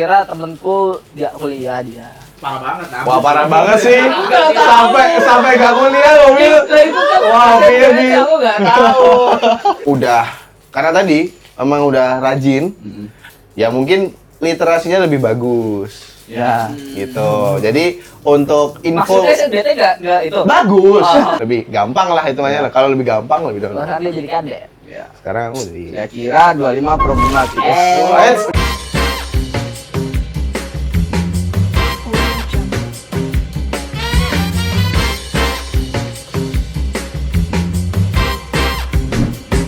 Kira temenku dia kuliah dia. Parah banget. Wah, parah banget sih. Sampai gak kuliah mobil. Nah, itu kan Wah, berarti aku nggak tahu. Udah, karena tadi emang udah rajin. Ya mungkin literasinya lebih bagus. Ya. Gitu. Jadi untuk info Maksudnya SNBT nggak itu. bagus. Oh. Lebih gampang lah hitungannya. Kalau lebih gampang lebih dahulu. Bahkan dia jadi kadek. Ya, sekarang aku jadi. Saya kira 25 problematik.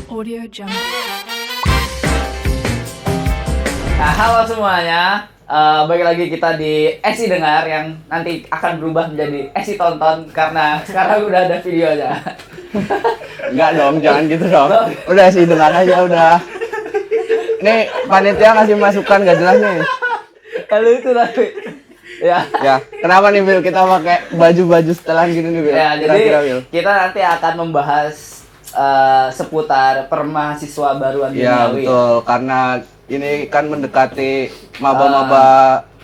Audio Jungle. Nah, halo semuanya. Balik lagi kita di Esi Dengar yang nanti akan berubah menjadi Esi Tonton karena sekarang udah ada videonya. Enggak dong, jangan gitu dong. Udah sih dengar aja udah. Nih panitia ngasih masukan gak jelas nih. Kalau itu tapi ya. Ya, kenapa nih Bil kita pakai baju-baju setelan gini nih Bil? Ya, jadi Kira-kira, Bil. kita nanti akan membahas seputar permahasiswa baruan Iya duniawi. betul, karena ini kan mendekati maba-maba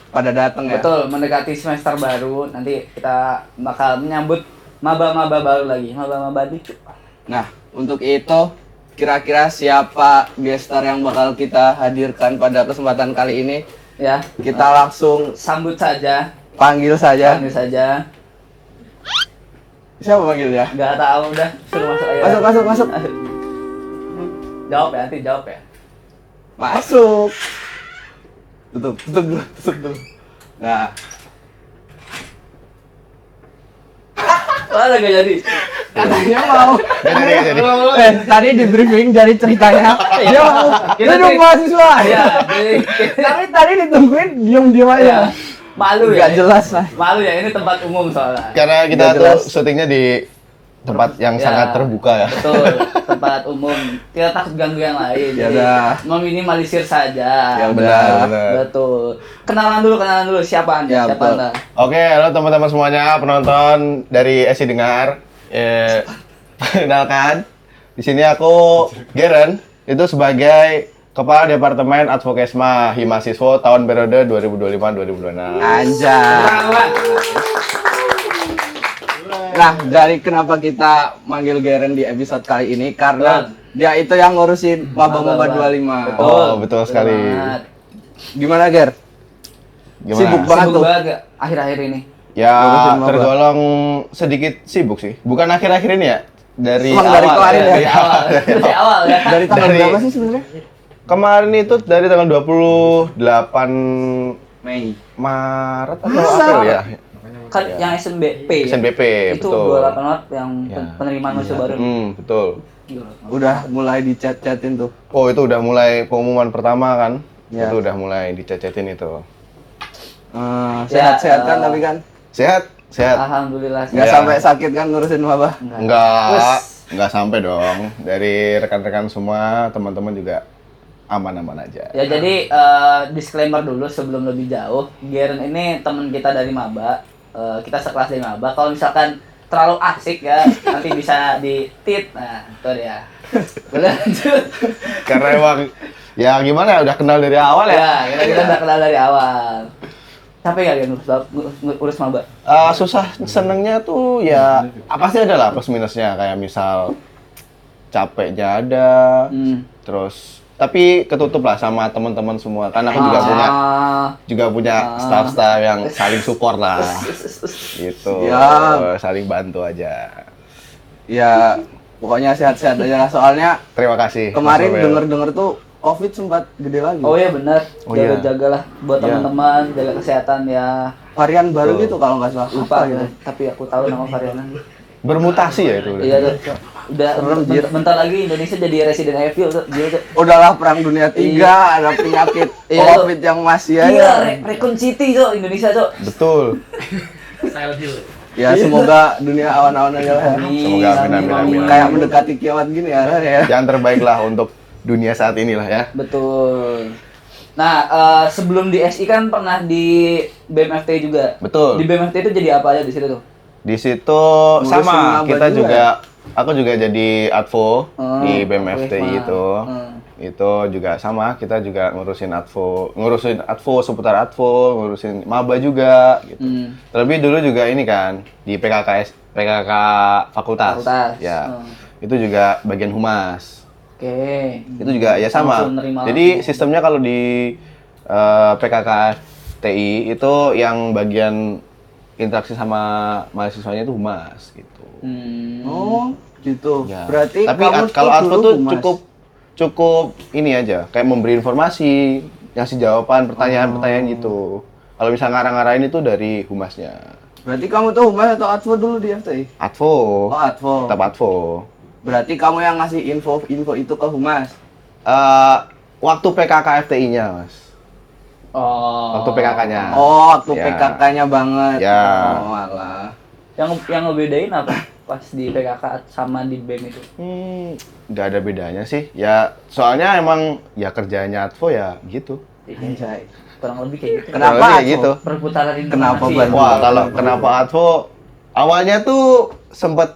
pada datang ya. Betul, mendekati semester baru. Nanti kita bakal menyambut maba-maba baru lagi, maba-maba lucu. Nah, untuk itu kira-kira siapa gestar yang bakal kita hadirkan pada kesempatan kali ini? Ya, Kita langsung sambut saja, panggil saja. panggil saja. Siapa panggilnya? Nggak tahu udah, suruh masuk aja. Masuk. Jawab ya, nanti jawab ya. Masuk. Tutup dulu. Nah, Wah, nggak jadi. katanya mau. Jadi. Tadi di briefing dari ceritanya dia mau Kita duduk sih- mahasiswa. Iya, jadi Tapi tadi ditungguin diem aja. ya. Malu ya. Gak jelas lah. Malu ya, ini tempat umum soalnya. Karena kita Nggak tuh jelas. syutingnya di tempat yang Ya, sangat terbuka ya. Betul, tempat umum. Kita takut ganggu yang lain. Ya jadi udah. meminimalisir saja. Ya udah. Benar. Betul. Kenalan dulu siapa Anda? Ya, Siapa betul. Anda? Oke, halo teman-teman semuanya, penonton dari Esi Dengar. Perkenalkan, di sini aku Geren, itu sebagai Kepala Departemen Advokesma Himahasiswa tahun periode 2025-2026. Anjay. Nah, dari kenapa kita manggil Geren di episode kali ini karena dia itu yang ngurusin maba-maba 25. Betul. Oh, betul sekali. banget. Gimana, Ger? Gimana? Sibuk banget Sibuk tuh. banget gak akhir-akhir ini? Ya, Ngurusin maba. tergolong sedikit sibuk sih. Bukan akhir-akhir ini ya, dari Emang dari awal. kemarin ya? Dari awal, dari awal ya. Dari tanggal Dari- berapa sih sebenarnya? Kemarin itu dari tanggal 28 Mei. Maret atau Masa? April ya? Kan yang SNBP ya? SNBP, Itu betul. 28 Maret yang Ya. penerimaan mahasiswa baru. Betul. Udah mulai dichat-chatin tuh. Oh, itu udah mulai pengumuman pertama kan? Ya. Itu udah mulai dicacetin itu. Sehat-sehat kan Ya, tapi kan Sehat? Sehat. Alhamdulillah. nggak Ya. sampai sakit kan ngurusin maba. Enggak sampai dong. Dari rekan-rekan semua, teman-teman juga aman-aman aja. Ya jadi disclaimer dulu sebelum lebih jauh, Geren ini teman kita dari maba, kita sekelas dari maba. Kalau misalkan terlalu asik ya, nanti bisa di-tit. Nah, itu dia. Boleh lanjut. Karena emang ya gimana ya, udah kenal dari awal ya. Ya, kita udah kenal dari awal. Capek gak Geren urus maba? Susah senengnya tuh ya pasti ada lah plus minusnya, kayak misal capeknya ada, terus tapi ketutup lah sama teman-teman semua karena aku juga punya staff-staff yang saling support lah gitu. Ya. Saling bantu aja. Ya pokoknya sehat-sehat aja lah soalnya Terima kasih kemarin Mas Novel. denger-denger tuh Covid sempat gede lagi. Oh iya benar, Oh iya. jaga-jagalah buat Iya. teman-teman, jaga kesehatan ya. Varian baru Betul. gitu kalau nggak salah. Lupa Apa gitu, gitu. tapi aku tahu nama variannya. Bermutasi ya itu udah. Iya tuh. Udah Serem, Jir. bentar lagi Indonesia jadi Resident Evil tuh. Gila tuh. Udahlah perang dunia 3, ada penyakit Iya. Covid yang masih Iya, aja. Recon City tuh Indonesia tuh. Betul. Silent Hill. Ya semoga dunia awan-awan aja lah ya. Semoga amin. Kayak mendekati kiamat gini ya. Ya. Yang terbaik lah untuk dunia saat inilah ya. Betul. Nah, sebelum di SI kan pernah di BMFT juga. Betul. Di BMFT itu jadi apa aja di situ tuh? Di situ Ngurusin sama maba kita juga juga, aku juga jadi advo Hmm, di BMFT Advo itu. Itu juga sama, kita juga ngurusin advo seputar advo, ngurusin maba juga gitu. Terlebih dulu juga ini kan di PKK fakultas. Ya. Itu juga bagian humas. Oke. Itu juga ya sama. Langsung nerima Jadi sistemnya kalau di PKK TI itu yang bagian interaksi sama mahasiswanya itu humas gitu. Oh, gitu. Ya. Berarti tapi kamu kalau advo dulu tuh humas. cukup ini aja, kayak memberi informasi, ngasih jawaban pertanyaan-pertanyaan gitu. Kalau misalnya ngarang-ngarain itu dari humasnya. Berarti kamu tuh humas atau advo dulu di FTI? Advo. Oh, advo. Tetap advo. Berarti kamu yang ngasih info itu ke humas. Waktu PKK FTI-nya, Mas. Oh. Waktu PKK-nya. Oh, waktu Ya. PKK-nya banget. Ya. Oh, alah. Yang ngebedain apa? Pas di PKK sama di BEM itu. Nggak ada bedanya sih. Ya, soalnya emang ya kerjanya advo ya gitu. Anjay. Kurang lebih kayak gitu. Kenapa Kurang lebih kayak advo? gitu. Perputaran Kenapa, informasi. Ban? Wah, kalau kenapa advo? Awalnya tuh sempat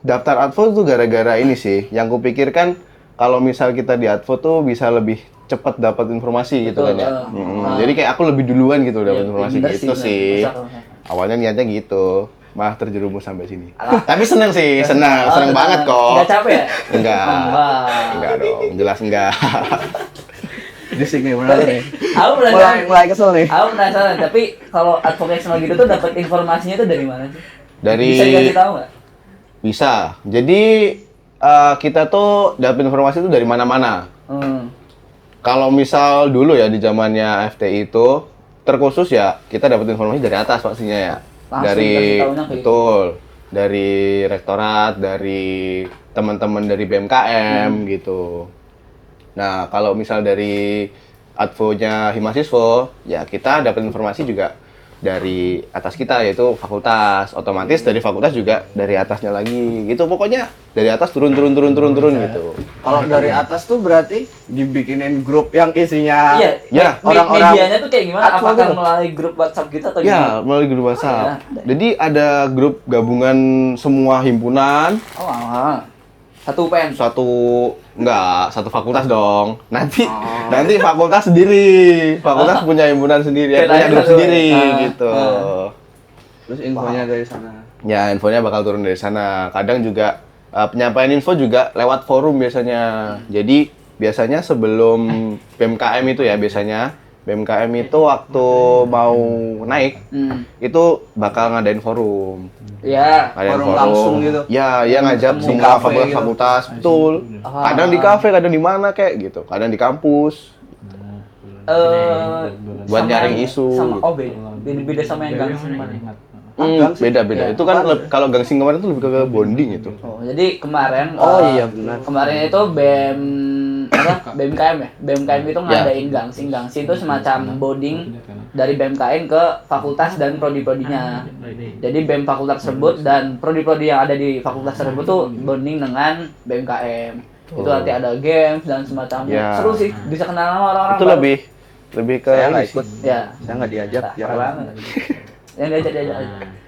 daftar advo tuh gara-gara ini sih. Yang kupikirkan kalau misal kita di advo tuh bisa lebih cepat dapat informasi gitu Betul, kan ya. ah. Jadi kayak aku lebih duluan gitu dapat Iya, informasi bener gitu bener. sih. Masuk. Awalnya niatnya gitu. Malah terjerumus sampai sini. Tapi seneng sih, seneng banget kok. Nggak capek ya? Enggak. Enggak. Enggak dong, jelas enggak. Bisik nih, benar nih. Aku penasaran. Mulai kesel nih. Aku penasaran, tapi kalau advocational gitu tuh dapat informasinya tuh dari mana sih? Dari Bisa dikasih tahu nggak? Bisa. Jadi kita tuh dapat informasi itu dari mana-mana. Kalau misal dulu ya di zamannya FTI itu terkhusus ya kita dapat informasi dari atas pastinya ya. Langsung Dari dikasih taunya kayak betul. Dari rektorat, dari teman-teman dari BMKM gitu. Nah, kalau misal dari advonya Himasiswa, ya kita dapat informasi juga dari atas kita yaitu fakultas. Otomatis dari fakultas juga dari atasnya lagi gitu. Pokoknya dari atas turun gitu. Kalau dari atas tuh berarti dibikinin grup yang isinya Iya, Ya, orang-orang medianya tuh kayak gimana? advo Apakah gitu. melalui grup WhatsApp gitu atau Ya, gimana? melalui grup WhatsApp. ya. Jadi ada grup gabungan semua himpunan, Oh, satu UPN. satu fakultas dong. Nanti fakultas sendiri. Fakultas punya himpunan sendiri, Kayak punya tadi grup satu. sendiri gitu. terus infonya dari sana. Ya, infonya bakal turun dari sana. Kadang juga penyampaian info juga lewat forum biasanya. Jadi biasanya sebelum BMKM itu ya biasanya BMKM itu waktu mau naik itu bakal ngadain forum. Ya. Ngadain Forum langsung gitu? Ya, ya ngajak Di semua kafe fakultas-fakultas, betul. Kadang di kafe, kadang di mana kayak gitu. Kadang di kampus. Buat Sama nyaring yang- isu. Sama beda sama yang gangsing kemarin. Beda-beda. Itu kan kalau gangsing kemarin itu lebih ke bonding itu. Oh, jadi kemarin Oh, iya, benar. Kemarin itu BMKM ya. BMKM itu ngadain gangsing. Gangsing itu semacam bonding dari BMKM ke fakultas dan prodi-prodinya. Jadi BEM fakultas tersebut dan prodi-prodi yang ada di fakultas tersebut tuh bonding dengan BMKM. Itu nanti ada games dan semacamnya. Ya. Seru sih, bisa kenal sama orang-orang Itu baru. lebih ke Saya ini nggak sih. ikut. Ya. Saya nggak diajak. Parah banget. Yang diajak aja.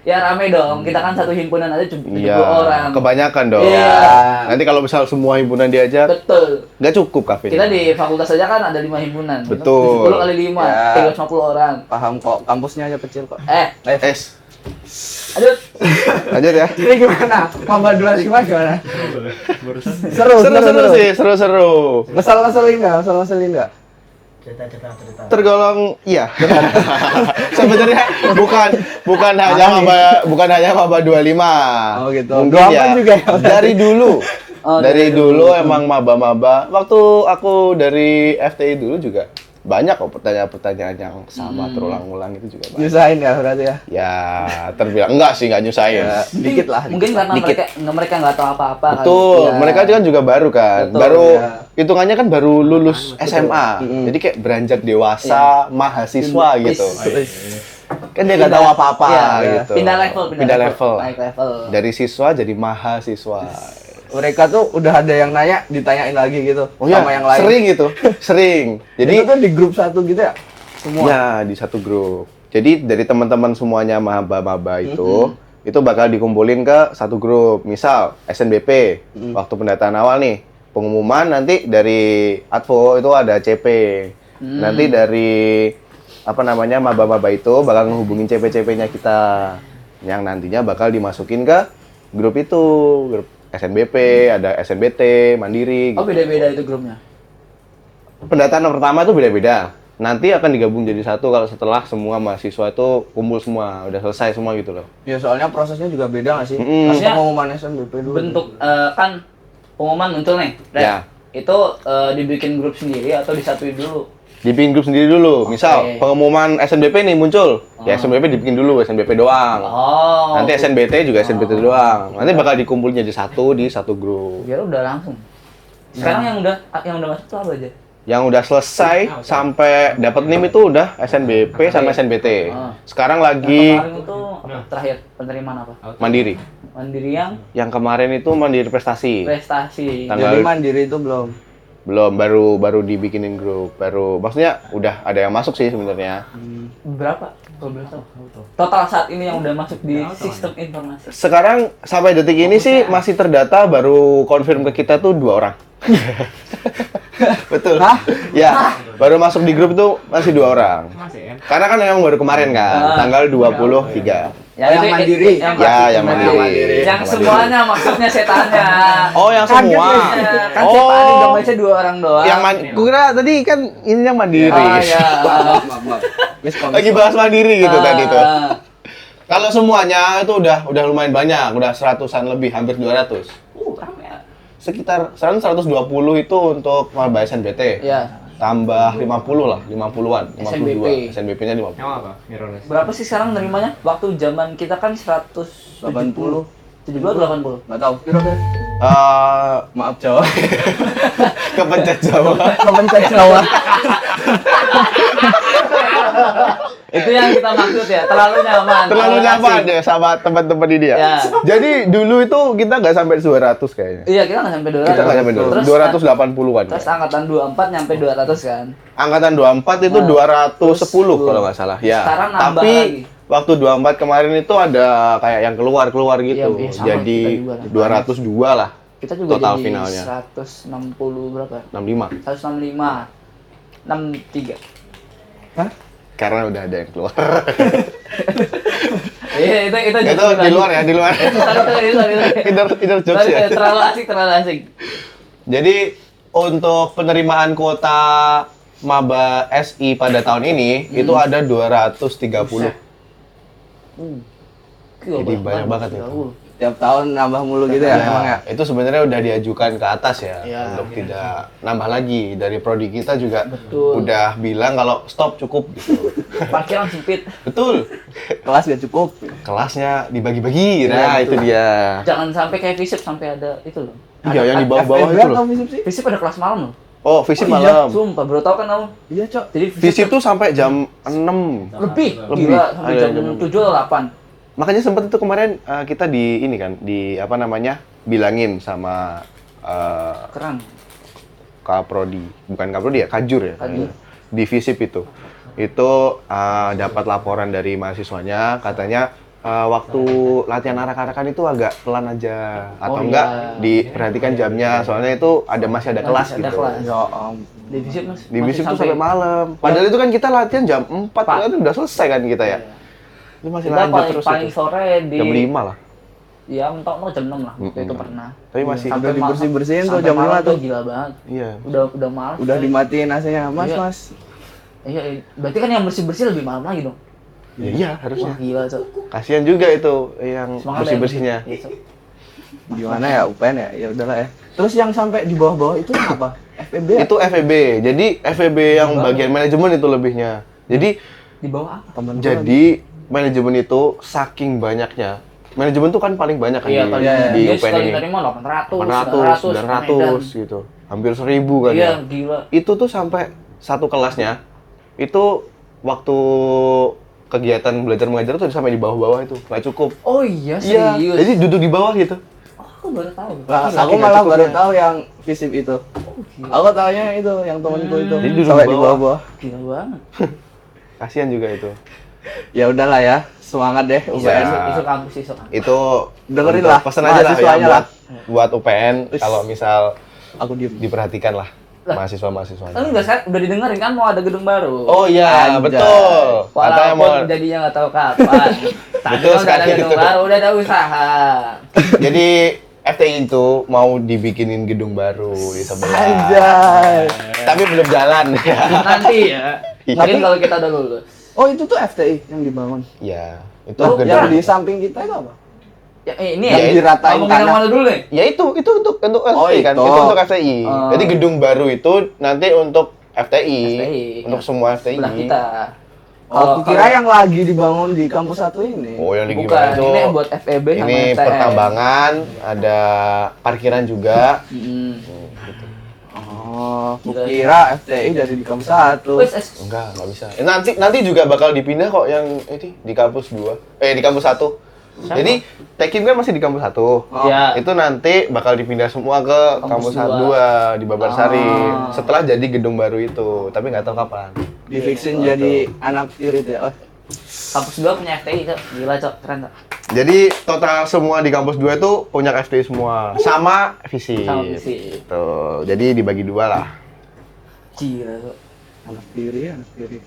Ya rame dong. Kita kan satu himpunan aja 70 Iya, orang. kebanyakan dong. Iya. Nanti kalau misal semua himpunan diajak, Betul. nggak cukup kafe. Kita di fakultas saja kan ada 5 himpunan. Betul. 70 kali 5, Ya. 350 orang. Paham kok, kampusnya aja kecil kok. Es. Aduh. Lanjut ya. Ini gimana? Maba 25 gimana? Seru, Seru-seru sih, seru-seru. Ngeselin nggak? Cerita. Tergolong iya. Sebenarnya bukan hanya maba 25. Oh, gitu. Mungkin 28 ya juga ya? dari dulu. Oh, dari dulu emang maba-maba. Waktu aku dari FTI dulu juga banyak kok pertanyaan-pertanyaan yang sama terulang-ulang itu juga banyak. Nyusahin ya berarti ya? Ya, terbilang enggak sih, enggak nyusahin. Dikit lah. Mungkin karena mereka nggak tahu apa-apa kali. Betul, Ya. mereka kan juga baru kan. Betul, baru ya. hitungannya kan baru lulus SMA. Jadi kayak beranjak dewasa, mahasiswa gitu. Kan dia nggak tahu apa-apa gitu. Pindah level. Naik level. Dari siswa jadi mahasiswa. Mereka tuh udah ada yang nanya, ditanyain lagi gitu Oh ya, sama yang lain. sering gitu. Sering. Jadi itu tuh di grup satu gitu ya? Semua? ya di satu grup. Jadi dari teman-teman semuanya maba-maba itu bakal dikumpulin ke satu grup. Misal SNBP waktu pendataan awal nih pengumuman nanti dari Advo itu ada CP. Nanti dari apa namanya maba-maba itu bakal ngehubungin CP-CP-nya kita yang nantinya bakal dimasukin ke grup itu, grup SNBP, ada SNBT, Mandiri. Oh, beda-beda itu grupnya. Pendataan pertama itu beda-beda. Nanti akan digabung jadi satu kalau setelah semua mahasiswa itu kumpul semua, udah selesai semua gitu loh. Ya soalnya prosesnya juga beda nggak sih? Maksudnya Pengumuman SNBP dulu. Bentuk kan pengumuman muncul nih. Ya. Itu dibikin grup sendiri atau disatuin dulu? Dibikin grup sendiri dulu. Misal Oke. pengumuman SNBP nih muncul, ya SNBP dibikin dulu, SNBP doang. Oh. Nanti SNBT juga SNBT doang. Nanti bakal dikumpulin jadi satu di satu grup. Biar udah langsung. Sekarang yang udah masuk tuh apa aja? Yang udah selesai sampai dapat NIM itu udah SNBP sama SNBT. Sekarang lagi Kemarin itu terakhir penerimaan apa? Mandiri. Mandiri yang Yang kemarin itu Mandiri Prestasi. prestasi. Tanggal- Jadi Mandiri itu belum. Belum, baru dibikinin grup. Baru maksudnya udah ada yang masuk sih sebenarnya. Berapa? Kalau boleh tahu. Total saat ini yang udah masuk di sistem informasi. Sekarang sampai detik ini sih masih terdata baru confirm ke kita tuh 2 orang. Betul. Hah? Ya, baru masuk di grup itu masih 2 orang. Karena kan yang baru kemarin kan, tanggal 23. Yang mandiri. Yang Ya, pasti yang mandiri. Yang semuanya maksudnya setannya. Oh, yang semua. Kan setan juga masih 2 orang doang. Yang kira tadi kan ini yang mandiri. Oh ya. Maaf. Miskom. Lagi bahas mandiri gitu tadi tuh. Ah. Kalau semuanya itu udah lumayan banyak, udah 100-an lebih, hampir 200. Rame ya. Sekitar 120 itu untuk maba SNBT. Ya. Tambah 50 lah, 50-an, 52. SNBP. SNBP-nya 50. Yang apa? Mirrorless. Berapa sih sekarang nerimanya? Waktu zaman kita kan 170. 70 atau 80? Nggak tahu. Kira deh. Maaf Jawa. Kepencet Jawa. Kepencet Jawa. Itu yang kita maksud ya, terlalu nyaman. Terlalu nyaman ya sama teman-teman ini ya. Ya. Jadi dulu itu kita nggak sampai 200 kayaknya. Iya, kita nggak sampai 200. Kita nggak sampai 200, Terus, 280-an. Terus angkatan 24 nyampe 200 kan? Angkatan 24 itu Nah, 210 kalau nggak salah. Ya. Sekarang nambah Tapi lagi. waktu 24 kemarin itu ada kayak yang keluar gitu. Iya, sama Jadi kita juga. 202 lah. Kita juga Total jadi finalnya. 160 berapa? 65. 165. 63. Hah? Karena udah ada yang keluar. Iya, itu Itu di luar ya, di luar. Inner jokes ya. Terlalu asik. Jadi untuk penerimaan kuota maba SI pada tahun ini itu ada 230. Jadi banyak banget itu. Tiap tahun nambah mulu gitu ya, emang ya. Itu sebenarnya udah diajukan ke atas ya, Iya. untuk tidak nambah lagi. Dari prodi kita juga Betul. udah bilang kalau stop cukup gitu. Parkiran sempit. Betul. Kelas gak cukup. Kelasnya dibagi-bagi. Nah, itu dia. Jangan sampai kayak FISIP sampai ada itu loh. Iya, yang di bawah-bawah FEB itu loh. atau FISIP sih? FISIP ada kelas malam loh. Oh, visip Oh, iya. malam. Sumpah, baru tau kan kamu? Iya, Cok. Jadi Visip tuh sampai jam 6. lebih, Lebih. gila sampai Ada jam jam 7 atau 8. Makanya sempet itu kemarin kita di ini kan, di apa namanya, bilangin sama Keren. Kaprodi, bukan Kaprodi ya, Kajur ya. Kajur. Di Visip itu. Itu dapat laporan dari mahasiswanya, katanya waktu latihan arak-arakan itu agak pelan aja. Atau Oh, enggak, iya. diperhatikan jamnya, soalnya itu masih ada kelas Masih ada gitu. kelas. Ya Di FISIP mas. Di Visip tuh sampai malam. Padahal itu kan kita latihan jam 4, kan udah selesai kan kita ya. Ini masih Kita lanjut terus paling itu. sore di Jam 5 lah. Ya mentok jam 6 lah. Waktu itu pernah. Tapi masih Udah dibersih-bersihin tuh sampai jam malam 5 tuh. Gila banget. iya. Udah malas. Udah dimatiin AC-nya. Mas, Iya. Mas. Iya, berarti kan yang bersih-bersih lebih malam lagi dong. Ya, iya Wah, harusnya. gila, Cok. Kasihan juga itu yang Semangat bersih-bersihnya. ya. Iya, Cok. Gimana ya UPN ya? Ya udahlah ya. Terus yang sampai di bawah-bawah itu apa? FEB ya? Itu FEB. Jadi FEB yang bagian manajemen itu lebihnya. Jadi Di bawah apa? Temen gua jadi manajemen itu saking banyaknya. Manajemen tuh kan paling banyak kan Iya, di, paling di dia UPN sekali ini. nerima 800, 800, 900 gitu. Hampir 1000 kan Iya, ya. gila. Itu tuh sampai satu kelasnya itu waktu kegiatan belajar mengajar tuh sampai di bawah-bawah itu. Nggak cukup. Oh iya, Iya, serius. jadi duduk di bawah gitu. Oh, aku baru tahu. Lah, Saking aku nggak malah cukupnya. baru tahu yang FISIP itu. gila. Aku taunya itu yang temanku itu. Jadi duduk Sampai di di bawah. bawah-bawah. Gila banget. Kasihan juga itu. Ya udahlah ya. Semangat deh Iya. UPN. Isu kampus, isu kampus. Itu Dengerin untuk lah, pesan aja lah ya mahasiswanya buat UPN kalau misal Aku diem. diperhatikan lah Lah. mahasiswa-mahasiswanya. Enggak kan, udah didengerin kan mau ada gedung baru. Oh iya, Anjay. betul. Katanya mau Walaupun jadinya nggak tahu kapan. Tadi Betul kan udah ada sekali gedung itu. baru, udah ada usaha. jadi FTI itu mau dibikinin gedung baru di sebelah. Anjay. Tapi belum jalan ya. Nanti ya. Mungkin kalau kita udah lulus. Oh itu tuh FTI yang dibangun. Ya, itu Oh, gedung. Yang di samping kita itu apa? Ya, ini Yang ya. diratain Ngomongin yang tanah. mana dulu nih? Ya itu untuk FTI Oh, kan. itu. Itu untuk FTI. Oh. Jadi gedung baru itu nanti untuk FTI, FTI, untuk ya. semua FTI. Sebelah kita. Oh, aku kira yang lagi dibangun di kampus satu ini. Oh, yang di Bukan, gimana itu? ini yang buat FEB sama Ini FTN. pertambangan, ada parkiran juga. Mm-mm. Oh, aku kira FTI dari di kampus satu. Wes, Enggak bisa. Nanti juga bakal dipindah kok yang ini di kampus 2. Di kampus 1. Jadi Tekim kan masih di kampus 1. Ya. Itu nanti bakal dipindah semua ke Kampus kampus 2 di Babarsari setelah jadi gedung baru itu, tapi nggak tahu kapan. Difiksin jadi anak irit ya. Oh, kampus 2 punya FTI, Cok. Gila, Cok. Keren, Cok. Jadi total semua di kampus 2 itu punya FTI semua sama visi. Sama visi. Tuh, jadi dibagi 2 lah. Gila, Cok. anak tiri, anak tiri.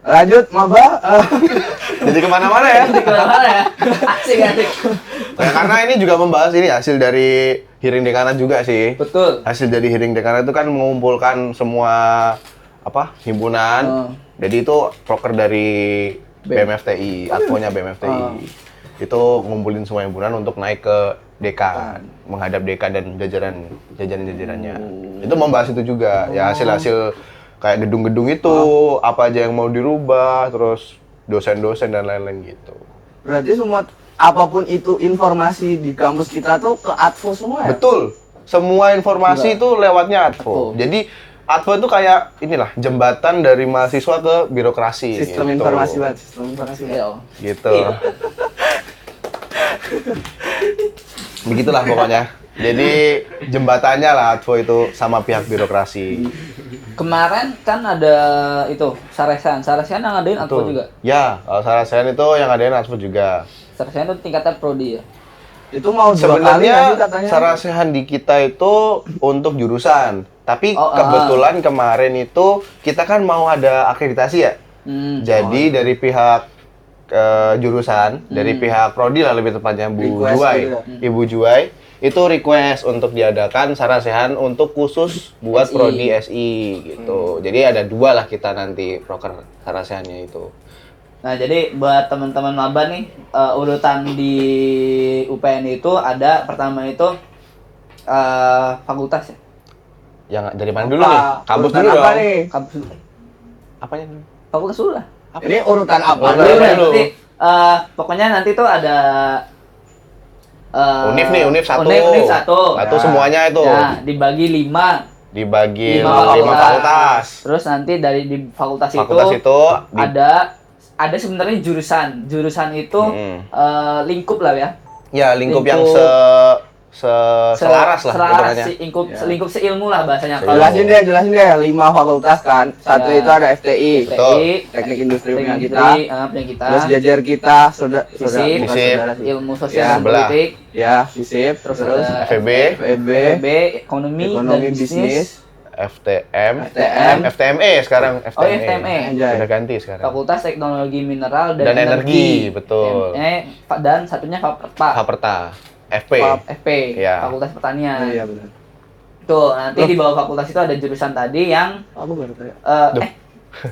Lanjut, Maba. Jadi kemana-mana ya. Di mana ya? Asik, asik. Ya, karena ini juga membahas ini hasil dari hearing dekanat juga sih. Betul. Hasil dari hearing dekanat itu kan mengumpulkan semua himpunan. Jadi itu proker dari BMFTI, advonya BMFTI. Itu ngumpulin semua himpunan untuk naik ke dekan, menghadap dekan dan jajaran-jajarannya. Itu membahas itu juga. Ya hasil-hasil kayak gedung-gedung itu, apa aja yang mau dirubah, terus dosen-dosen dan lain-lain gitu. Berarti semua apapun itu informasi di kampus kita tuh ke Advo semua ya? Betul. Semua informasi itu lewatnya Advo. Advo. Jadi Advo itu kayak inilah jembatan dari mahasiswa ke birokrasi. Sistem gitu. informasi banget, sistem informasi. Iya. Gitu. Begitulah pokoknya. Jadi jembatannya lah Advo itu sama pihak birokrasi. Kemarin kan ada itu Saresan yang ngadain Advo Betul. juga. Ya, kalau Sarasen itu yang ngadain Advo juga. Saresan itu tingkatnya prodi ya. Itu mau 2 kali Sebenarnya nggak sih katanya? Sarasehan di kita itu untuk jurusan. Tapi Oh, kebetulan kemarin itu kita kan mau ada akreditasi ya. Jadi dari pihak jurusan, dari pihak prodi lah lebih tepatnya Bu Request Juwai, gitu Ibu Juwai itu request untuk diadakan Sarasehan untuk khusus buat SI. prodi SI gitu. Jadi ada 2 lah kita nanti proker Sarasehannya itu. Nah, jadi buat teman-teman maba nih, urutan di UPN itu ada pertama itu fakultas ya. Yang dari mana dulu nih? Kampus Urutan dulu apa dong. nih? Kampus Apanya? fakultas dulu lah. Ini urutan apa? Urutan Dulu apa deh, dulu? nanti, pokoknya nanti tuh ada Univ nih, Univ 1. Univ 1. Satu semuanya itu. Ya, dibagi 5. Dibagi 5 Lima fakultas. Terus nanti dari di fakultas, Fakultas itu ada sebenarnya jurusan. Jurusan itu lingkup lah ya. ya lingkup yang selaras lah hitungannya. Lingkup seilmu lah bahasanya. Jelasin deh 5 fakultas kan. Satu Ya. itu ada FTI, Betul. teknik industri punya Teknik kita. punya kita. Terus jajar kita, saudara Fisip, bukan saudara sih. ilmu sosial Ya, dan sebelah. politik, Ya, FISIP, terus ada FEB, FEB, B, ekonomi ekonomi dan bisnis, FTM, FTM, FTME sekarang FTME. Oh, FTME. Anjay. Udah ganti sekarang. Fakultas Teknologi Mineral Dan Energi, betul. Dan satunya Faperta, Haperta, FP. FP, Ya. Fakultas Pertanian. Iya benar. Tuh, nanti di bawah fakultas itu ada jurusan tadi yang Aku baru tahu. Duh.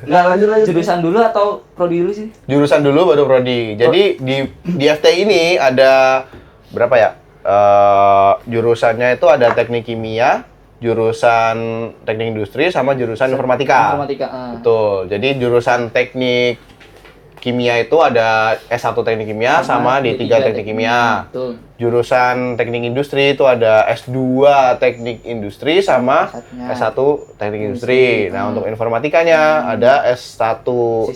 Enggak lanjut. jurusan dulu atau prodi dulu sih? Jurusan dulu baru prodi. Jadi di FT ini ada berapa ya? Jurusannya itu ada teknik kimia, jurusan teknik industri sama jurusan informatika. Informatika. Betul. Jadi jurusan teknik kimia itu ada S1 teknik kimia sama D3 teknik kimia. Betul. Jurusan teknik industri itu ada S2 teknik industri sama Satunya. S1 teknik industri. Nah, untuk informatikanya ada S1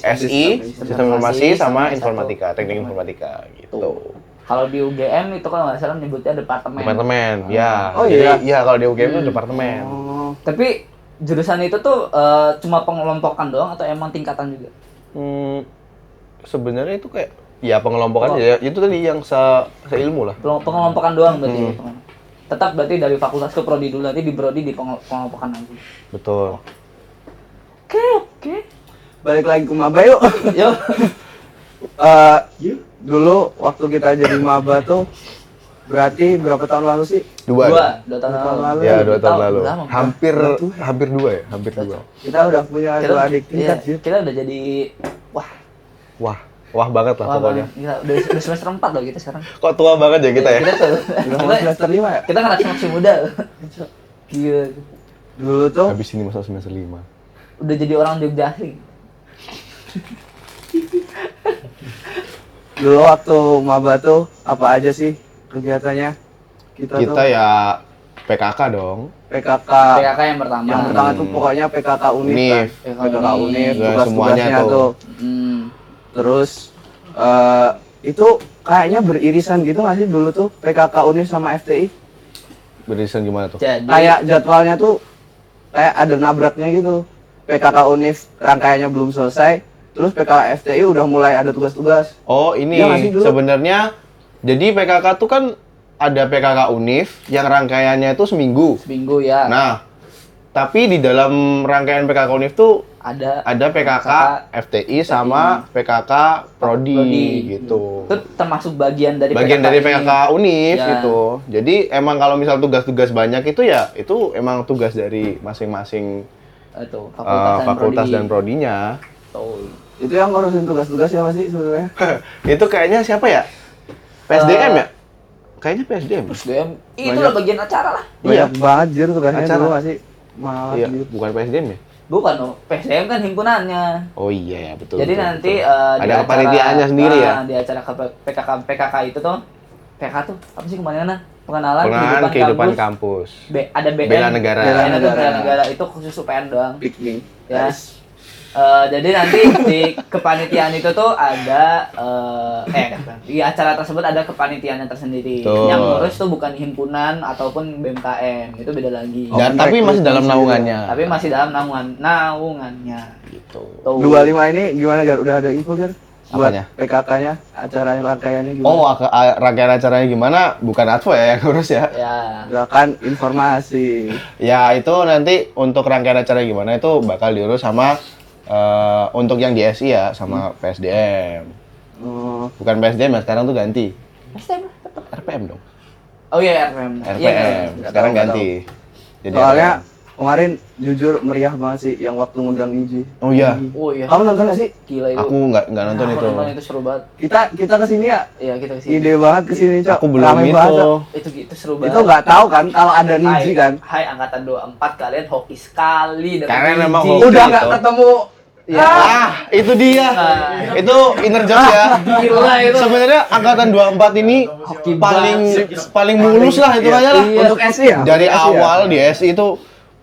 SI, sistem informasi sama informatika, teknik informatika gitu. Kalau di UGM itu kalau nggak salah menyebutnya departemen. Departemen, ya. Oh, Jadi, iya? iya kalau di UGM itu departemen. Tapi jurusan itu tuh cuma pengelompokan doang atau emang tingkatan juga? Sebenarnya itu kayak ya pengelompokan aja ya. Itu tadi yang seilmu lah. Pengelompokan doang berarti. tetap berarti dari fakultas ke prodi dulu, nanti di prodi di pengelompokan nanti. Betul. Oke. Balik lagi ke maba yuk. Yuk. Dulu waktu kita jadi maba tuh berarti berapa tahun lalu sih? Dua Tahun lalu. lalu. ya 2 tahun lalu. Lama. Hampir 2 ya, hampir 2. Kita udah punya dua adik tingkat sih. Kita udah jadi Wah banget lah wah pokoknya. Gila, udah semester 4 loh kita sekarang. Kok tua banget ya kita ya? Kita tuh. Udah mau semester 5 ya? Kita ngerasa masih muda. Gila. Dulu tuh Habis ini masuk semester 5. Udah jadi orang Jogja asli. dulu waktu maba tuh apa aja sih kegiatannya? Kita tuh Ya PKK dong. PKK. PKK yang pertama. Yang pertama tuh pokoknya PKK Unif kan. Unif. PKK Unif, Ya, tugas-tugasnya semuanya tuh. tuh. Hmm. Terus itu kayaknya beririsan gitu nggak sih dulu tuh PKK Unif sama FTI? Beririsan gimana tuh? Jadi Kayak jadwalnya tuh kayak ada nabraknya gitu. PKK Unif rangkaiannya belum selesai, terus PKK FTI udah mulai ada tugas-tugas. Oh ini Iya nggak sih dulu? sebenarnya jadi PKK tuh kan ada PKK Unif yang rangkaiannya itu seminggu. seminggu ya. Nah, tapi di dalam rangkaian PKK Unif tuh ada PKK FTI sama PKK Prodi gitu. Itu termasuk bagian dari Bagian PKK dari ini. PKK Unif Ya. gitu. Jadi emang kalau misal tugas-tugas banyak itu ya itu emang tugas dari masing-masing Itu fakultas dan prodinya. Betul. Itu yang ngurusin tugas-tugas siapa sih sebenarnya? Itu kayaknya siapa ya? PSDM ya? Kayaknya PSDM. SDM itu Banyak. lah bagian acara lah. Banyak banget jir tugasnya Acara. dulu nggak sih? Malah Iya, gitu. bukan PSDM ya? Bukan loh, PSDM kan himpunannya. Oh iya ya, betul. Jadi betul, nanti betul. di ada kepanitiaannya sendiri ya. Di acara PKK itu tuh PKK tuh apa sih kemana-mana? Pengenalan Pengenalan kehidupan kampus. Ada BN. Bela negara. Bela Bela negara. Bela negara itu khusus UPN doang. Piknik. Ya. Jadi nanti di kepanitiaan itu tuh ada di acara tersebut ada kepanitiaannya tersendiri. Tuh. Yang ngurus tuh bukan himpunan ataupun BMKM, itu beda lagi. Dan tapi masih dalam naungannya. Tapi masih dalam naungannya gitu. Tuh. 25 ini gimana Gar? Udah ada info Gar? Buat Apanya? PKK-nya, acaranya rangkaiannya gimana? Oh, rangkaian acaranya gimana? Bukan Advo ya yang ngurus ya. Ya. Udah kan informasi. Ya, itu nanti untuk rangkaian acara gimana itu bakal diurus sama untuk yang di SI ya sama PSDM. Oh, Bukan PSDM ya, sekarang tuh ganti. STM. RPM dong. Oh iya RPM. RPM. Iya, Sekarang nggak ganti. Jadi soalnya RPM. kemarin jujur meriah banget sih yang waktu ngundang Niji. Oh iya. Oh iya. Kamu nonton gak sih? Gila itu. Aku nggak nonton Aku itu. nonton itu seru banget. Kita kesini ya, Iya kita kesini. ide banget kesini Cok. Aku belum Rame itu. banget, Cok. Itu seru banget. Itu nggak tahu kan kalau ada Niji kan. Hai angkatan 24 kalian hoki sekali dengan Kalian memang Niji. hoki. Udah nggak itu. ketemu. Ah, itu dia. Nah. Itu inner joke ya. Gila itu. Sebenarnya angkatan 24 ini Hoki paling mulus lah itu aja lah. Iya. Untuk SI ya? Dari Untuk SI ya? awal di SI itu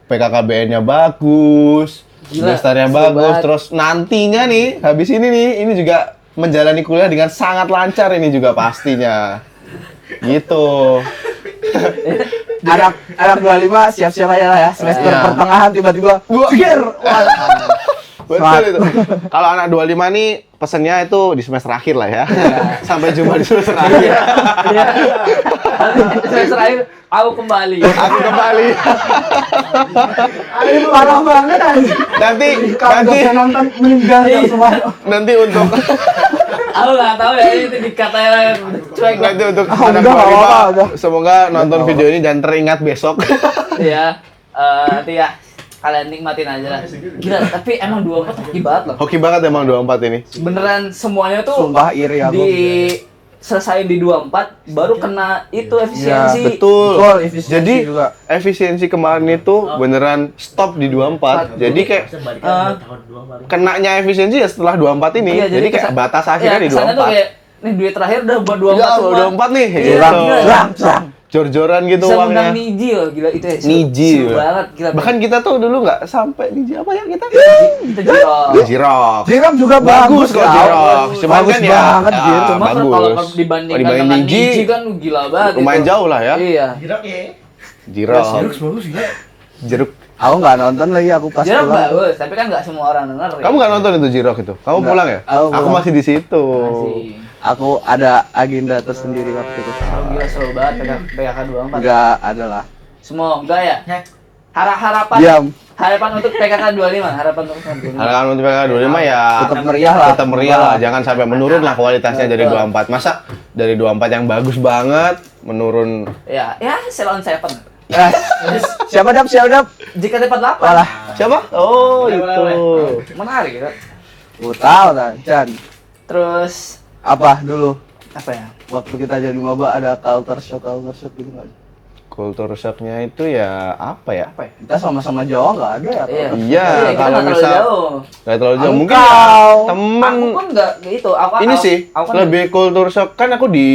PKKBN-nya bagus, Gila, Gestarnya seru bagus, banget. terus nantinya nih habis ini juga menjalani kuliah dengan sangat lancar ini juga pastinya. Gitu. Anak 25 siap-siap aja lah ya. Semester Iya. pertengahan tiba-tiba Gir! Wah, Betul itu. Kalau anak 25 nih pesennya itu di semester akhir lah ya. Sampai jumpa di semester akhir. Iya. Semester akhir aku kembali. Aku kembali. ini parah banget anjing. Nanti Kalau udah nonton meninggal ya semua. nanti untuk Aku nggak tahu ya itu dikatain cuek. nanti untuk Ah, anak udah, nggak 25 apa-apa, udah. semoga nonton video ini dan teringat besok. Iya. Nanti ya kalian nikmatin aja lah. Gila, tapi emang 24 hoki banget loh. Hoki banget emang 24 ini. Beneran semuanya tuh Sumpah iri aku. selesai di 24 baru kena itu efisiensi. Betul. Betul, efisiensi Jadi juga. efisiensi kemarin itu beneran stop di 24. Jadi kayak Bisa balikan tahun 2 baru. kenanya efisiensi ya setelah 24 ini. Iya, jadi kayak kesan- batas akhirnya iya, di kesannya tuh 24. kayak nih duit terakhir udah buat 24 Ya, semua. 24 nih. Iya, Gitu. gila. Jor-joran gitu Bisa uangnya. undang Niji loh, gila itu ya. Niji. Seru banget gila. Bahkan kita tuh dulu nggak sampai Niji apa ya kita? kita jero. Jirok. Jiram juga Bagus kok ya. Jirok. Cuman Bagus kan ya banget, Jir. Cuma kan bagus. kalau dibandingkan Dibanding dengan Niji, Niji kan gila banget lumayan itu. jauh lah ya. Iya. Jirak ya. Jirok. Bagus gila. Jeruk. Aku nggak nonton lagi, aku pas Jero pulang. bagus, tapi kan nggak semua orang denger. Kamu nggak nonton itu Jirok itu? Kamu Nggak. pulang ya? Aku Aku pulang. masih di situ. Masih. aku ada agenda tersendiri waktu itu. Oh, gila seru banget PKK 24. Enggak ada lah. Semoga ya. Harapan Diam. harapan untuk PKK 25, harapan untuk PKK 25. Harapan untuk PKK 25 ya Tetap meriah lah. tetap meriah lah, jangan sampai menurun lah kualitasnya dari 24. Masa dari 24 yang bagus banget menurun. Ya, Ceylon Seven. Siapa dap? Jika dapat 8. Walah, Siapa? Oh, itu. Menarik gitu. tahu dah, Chan. Terus Apa dulu? apa ya? Waktu kita jadi maba ada culture shock gitu nggak? Kultur shocknya itu ya apa ya? Apa ya? Kita sama-sama Jawa nggak ada ya? Iya. Iya, kita kalau nggak terlalu misal- jauh. Gak terlalu jauh. Mungkin Engkau. teman Aku pun nggak gitu. ini sih aku kan lebih kultur shock, kan aku di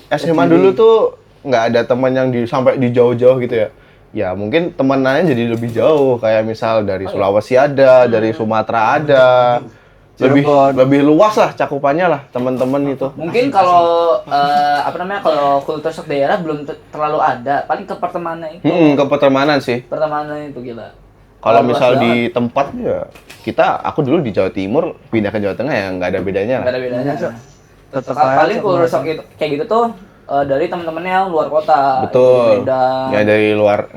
SMA dulu tuh nggak ada teman yang sampai di jauh-jauh gitu ya. Ya mungkin temenannya jadi lebih jauh, kayak misal dari Sulawesi ada, dari Sumatera ada. Cirebon. Lebih luas lah cakupannya lah teman-teman itu. mungkin kalau kalau kultur shock daerah belum terlalu ada. Paling ke pertemanan itu. Ke pertemanan sih. Pertemanan itu gila. Kalau Luas misal banget. di tempat ya aku dulu di Jawa Timur pindah ke Jawa Tengah ya nggak ada bedanya Nggak lah. ada bedanya. Tetap Paling kultur shock itu kayak gitu tuh dari teman-temannya yang luar kota. Betul. Dari Medan. Ya dari luar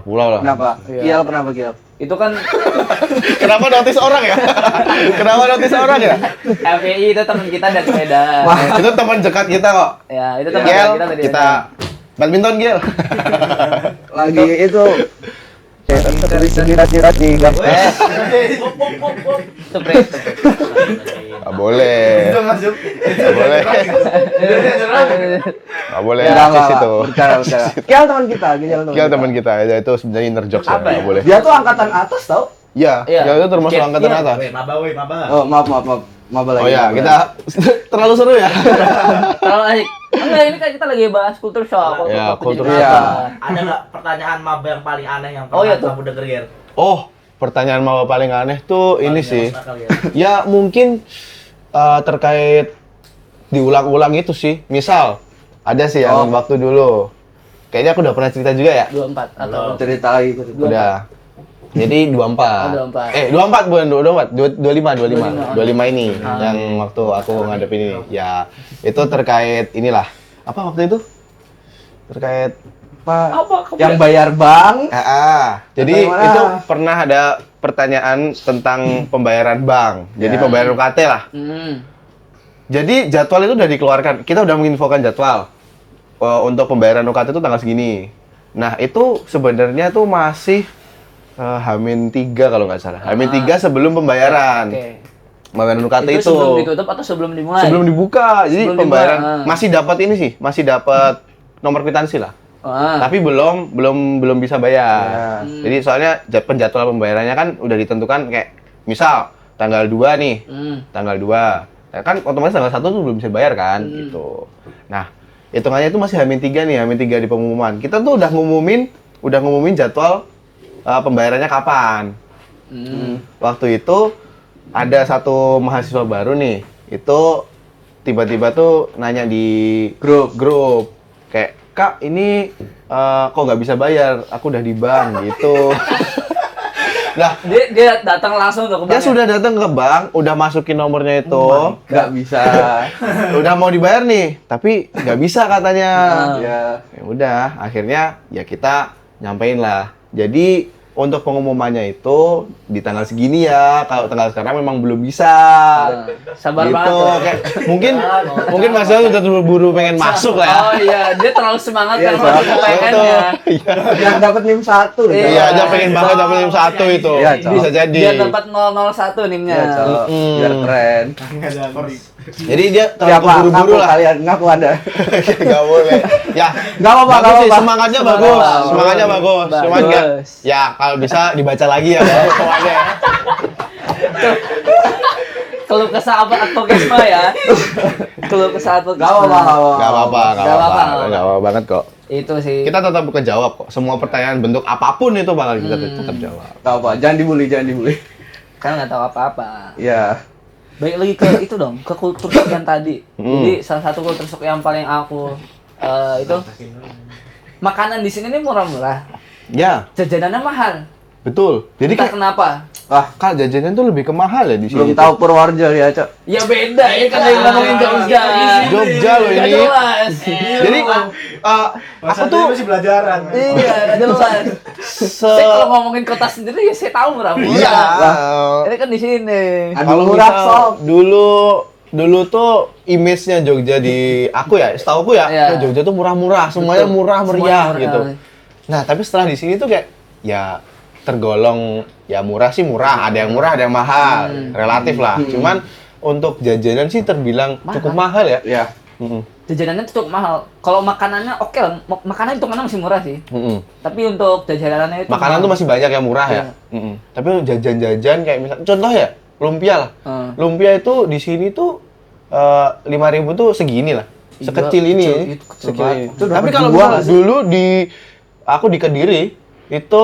pulau lah. Kenapa? Iya. Kenapa Kiel? Itu kan Kenapa notice orang ya? Kenapa notice orang ya? LPI itu teman kita dari Medan. Itu teman dekat kita kok. Ya, itu teman Gel, kita dari kita badminton Gel. Lagi itu cerita di gas. Spray. Nggak boleh. Nggak boleh. Nggak boleh narsis itu. Bercanda. Kiel teman kita, Gel teman kita, ya, itu sebenarnya inner jokes ya, Apa ya? nggak boleh. Dia tuh angkatan atas tau? Iya, Iya. Gel itu termasuk Iya. angkatan Iya. atas. Maba. Oh, maaf. Maba lagi. Oh ya, maba kita terlalu seru ya. Terlalu asik. Enggak, ini kan kita lagi bahas kultur shock. Ya, kultur jadi shock. apa. Ada nggak pertanyaan maba yang paling aneh yang Oh, pernah iya tuh. kamu denger, Ger? Oh, pertanyaan maba paling aneh tuh ini Paling sih. masuk akal, Ger. Ya mungkin terkait diulang-ulang itu sih. Misal ada sih yang waktu dulu. Kayaknya aku udah pernah cerita juga ya. 24 atau cerita lagi cerita. Udah. Jadi 24. Oh, 24. 24 bukan 24, 25 ini Ah. yang waktu aku ngadepin ini. Ya, itu terkait inilah. Apa waktu itu? Terkait Apa? Yang bayar bank. Jadi Atau gimana? itu pernah ada pertanyaan tentang pembayaran bank. Jadi Ya. pembayaran UKT lah. Jadi jadwal itu udah dikeluarkan. Kita udah menginfokan jadwal. Untuk pembayaran UKT itu tanggal segini. Nah, itu sebenarnya tuh masih H-3 kalau nggak salah. H-3 sebelum pembayaran. Oke. Pembayaran UKT itu. Sebelum ditutup atau sebelum dimulai? Sebelum dibuka. Jadi Sebelum pembayaran dimulai, masih dapat ini sih, masih dapat nomor kwitansi lah. Tapi belum bisa bayar. Jadi soalnya penjadwalan pembayarannya kan udah ditentukan kayak misal tanggal 2 nih. Tanggal 2. Ya kan otomatis tanggal 1 tuh belum bisa bayar kan gitu. Nah, hitungannya itu masih H-3 nih, H-3 di pengumuman. Kita tuh udah ngumumin jadwal pembayarannya kapan. Waktu itu ada satu mahasiswa baru nih. Itu tiba-tiba tuh nanya di grup kayak, "Kak, ini kok nggak bisa bayar? Aku udah di bank," gitu. Nah, Dia datang langsung tuh ke dia bank. sudah datang ke bank, udah masukin nomornya itu, Nggak bisa. udah mau dibayar nih, tapi nggak bisa katanya. Ya. Ya udah, akhirnya ya kita nyampein lah. Jadi untuk pengumumannya itu di tanggal segini ya. Kalau tanggal sekarang memang belum bisa. Sabar gitu. banget ya. Kayak mungkin Mas Zal udah terburu pengen masuk lah ya. Oh iya, dia terlalu semangat Iya, kan masuk PN-nya. Yang dapat NIM 1. Iya, aja pengen banget dapat NIM 1 itu. Iya, Cok. Bisa jadi. Dia dapat 001 NIM-nya. Ya, Cok. Biar keren. Jadi dia terlalu Siapa? buru-buru Ngaku lah. kalian, ngaku Anda. Gak boleh. Ya, Nggak apa-apa, bagus nggak sih, apa-apa. semangatnya Semangat bagus. bagus. Semangatnya bagus. Cuman Bagus. nggak. Ya, kalau bisa dibaca lagi ya. Semuanya. Kalau kesah apa advokasme ya. Kalau kesah advokasme. Nggak apa-apa, nggak apa-apa. Gak apa-apa, gak Nggak apa-apa. apa-apa. Gak apa-apa banget kok. Itu sih. Kita tetap kejawab kok. Semua pertanyaan bentuk apapun itu bakal kita tetap jawab. Tahu apa? Jangan dibully. Kan nggak tahu apa-apa. Iya. Baik lagi ke itu dong, ke kultur shock yang tadi. Jadi salah satu kultur shock yang paling aku itu makanan di sini nih murah-murah, Ya, jajanannya mahal. Betul. Jadi Entah kayak kenapa. kalau jajanan tuh lebih ke mahal ya di sini. Belum tahu Purworejo ya, Cok. Ya beda ya kan yang ngomongin Jogja. Jogja loh Gak ini. jelas. Jadi aku tuh masih belajaran. Iya, gak jelas. Saya kalau ngomongin kota sendiri ya saya tahu murah. iya. Ini kan di sini. Aduh, Kalau murah, misal Sob. dulu tuh image-nya Jogja di aku ya, setauku ya, Iya. Jogja tuh murah-murah, semuanya Betul. murah meriah Semuanya murah. gitu. Nah, tapi setelah di sini tuh kayak ya tergolong ya murah sih murah, ada yang murah, ada yang mahal, relatif lah. Cuman untuk jajanan sih terbilang cukup mahal ya. Iya. Mm-mm. Jajanannya tuh cukup mahal. Kalau makanannya oke lah, makanan itu masih murah sih. Mm-mm. Tapi untuk jajanannya itu Makanan mahal. tuh masih banyak yang murah ya. Iya. Mm-mm. Tapi jajan-jajan kayak misal contoh ya, lumpia lah. Lumpia itu di sini tuh 5.000 tuh segini lah. Iya, Sekecil ini. kecil Sekecil banget. ini. Itu Tapi dapat kalau dua misal nggak sih? dulu aku di Kediri itu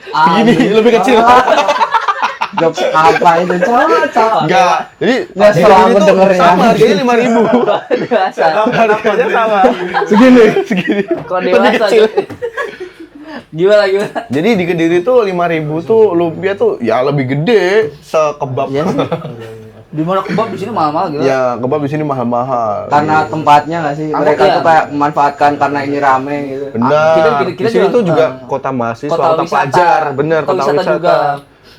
segini lebih kecil. Jokes apa itu, Cok? Enggak. Jadi Nggak di salah Kediri tuh mendengar ya. sama harganya 5.000. Dewasa. Harganya sama. Segini. Kalau Lebih dewasa. kecil. Gimana? Jadi di Kediri tuh 5.000 tuh lumpia tuh ya lebih gede sekebab. Iya sih. Di mana kebab di sini mahal-mahal gitu. Ya, kebab di sini mahal-mahal. Karena tempatnya nggak sih? Aku Mereka iya. tuh kayak memanfaatkan karena ini rame gitu. Benar. kita Di sini juga- tuh juga kota mahasiswa, kota wisata. pelajar, bener, kota wisata. juga.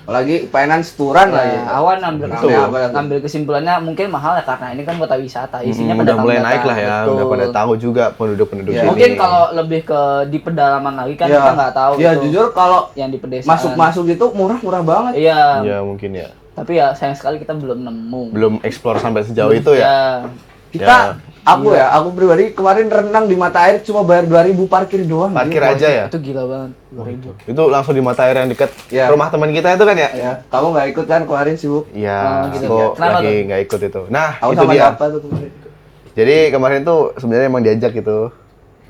Apalagi finance turan lah ya. Awan ngambil Betul. ngambil kesimpulannya mungkin mahal ya karena ini kan kota wisata. Isinya Udah mulai pendatang-pendatang. naik lah ya, Betul. udah pada tahu juga penduduk-penduduk Ya. sini. Mungkin kalau lebih ke di pedalaman lagi kan Ya. kita nggak tahu. Ya itu. jujur kalau Yang di pedesaan. masuk-masuk itu murah-murah banget. Iya. Ya mungkin ya. Tapi ya sayang sekali kita belum nemu. Belum explore sampai sejauh itu ya. Ya. Kita aku pribadi kemarin renang di mata air cuma bayar 2.000 parkir doang. Parkir Gila. aja ya. Itu gila banget. 2000. Itu langsung di mata air yang dekat Ya. rumah teman kita itu kan ya? Ya, kamu nggak ikut kan kemarin sibuk? Iya, gitu. aku Kenapa lagi tuh? nggak ikut itu. Nah, Aku itu sama dia. siapa tuh kemarin? Jadi kemarin tuh sebenarnya emang diajak gitu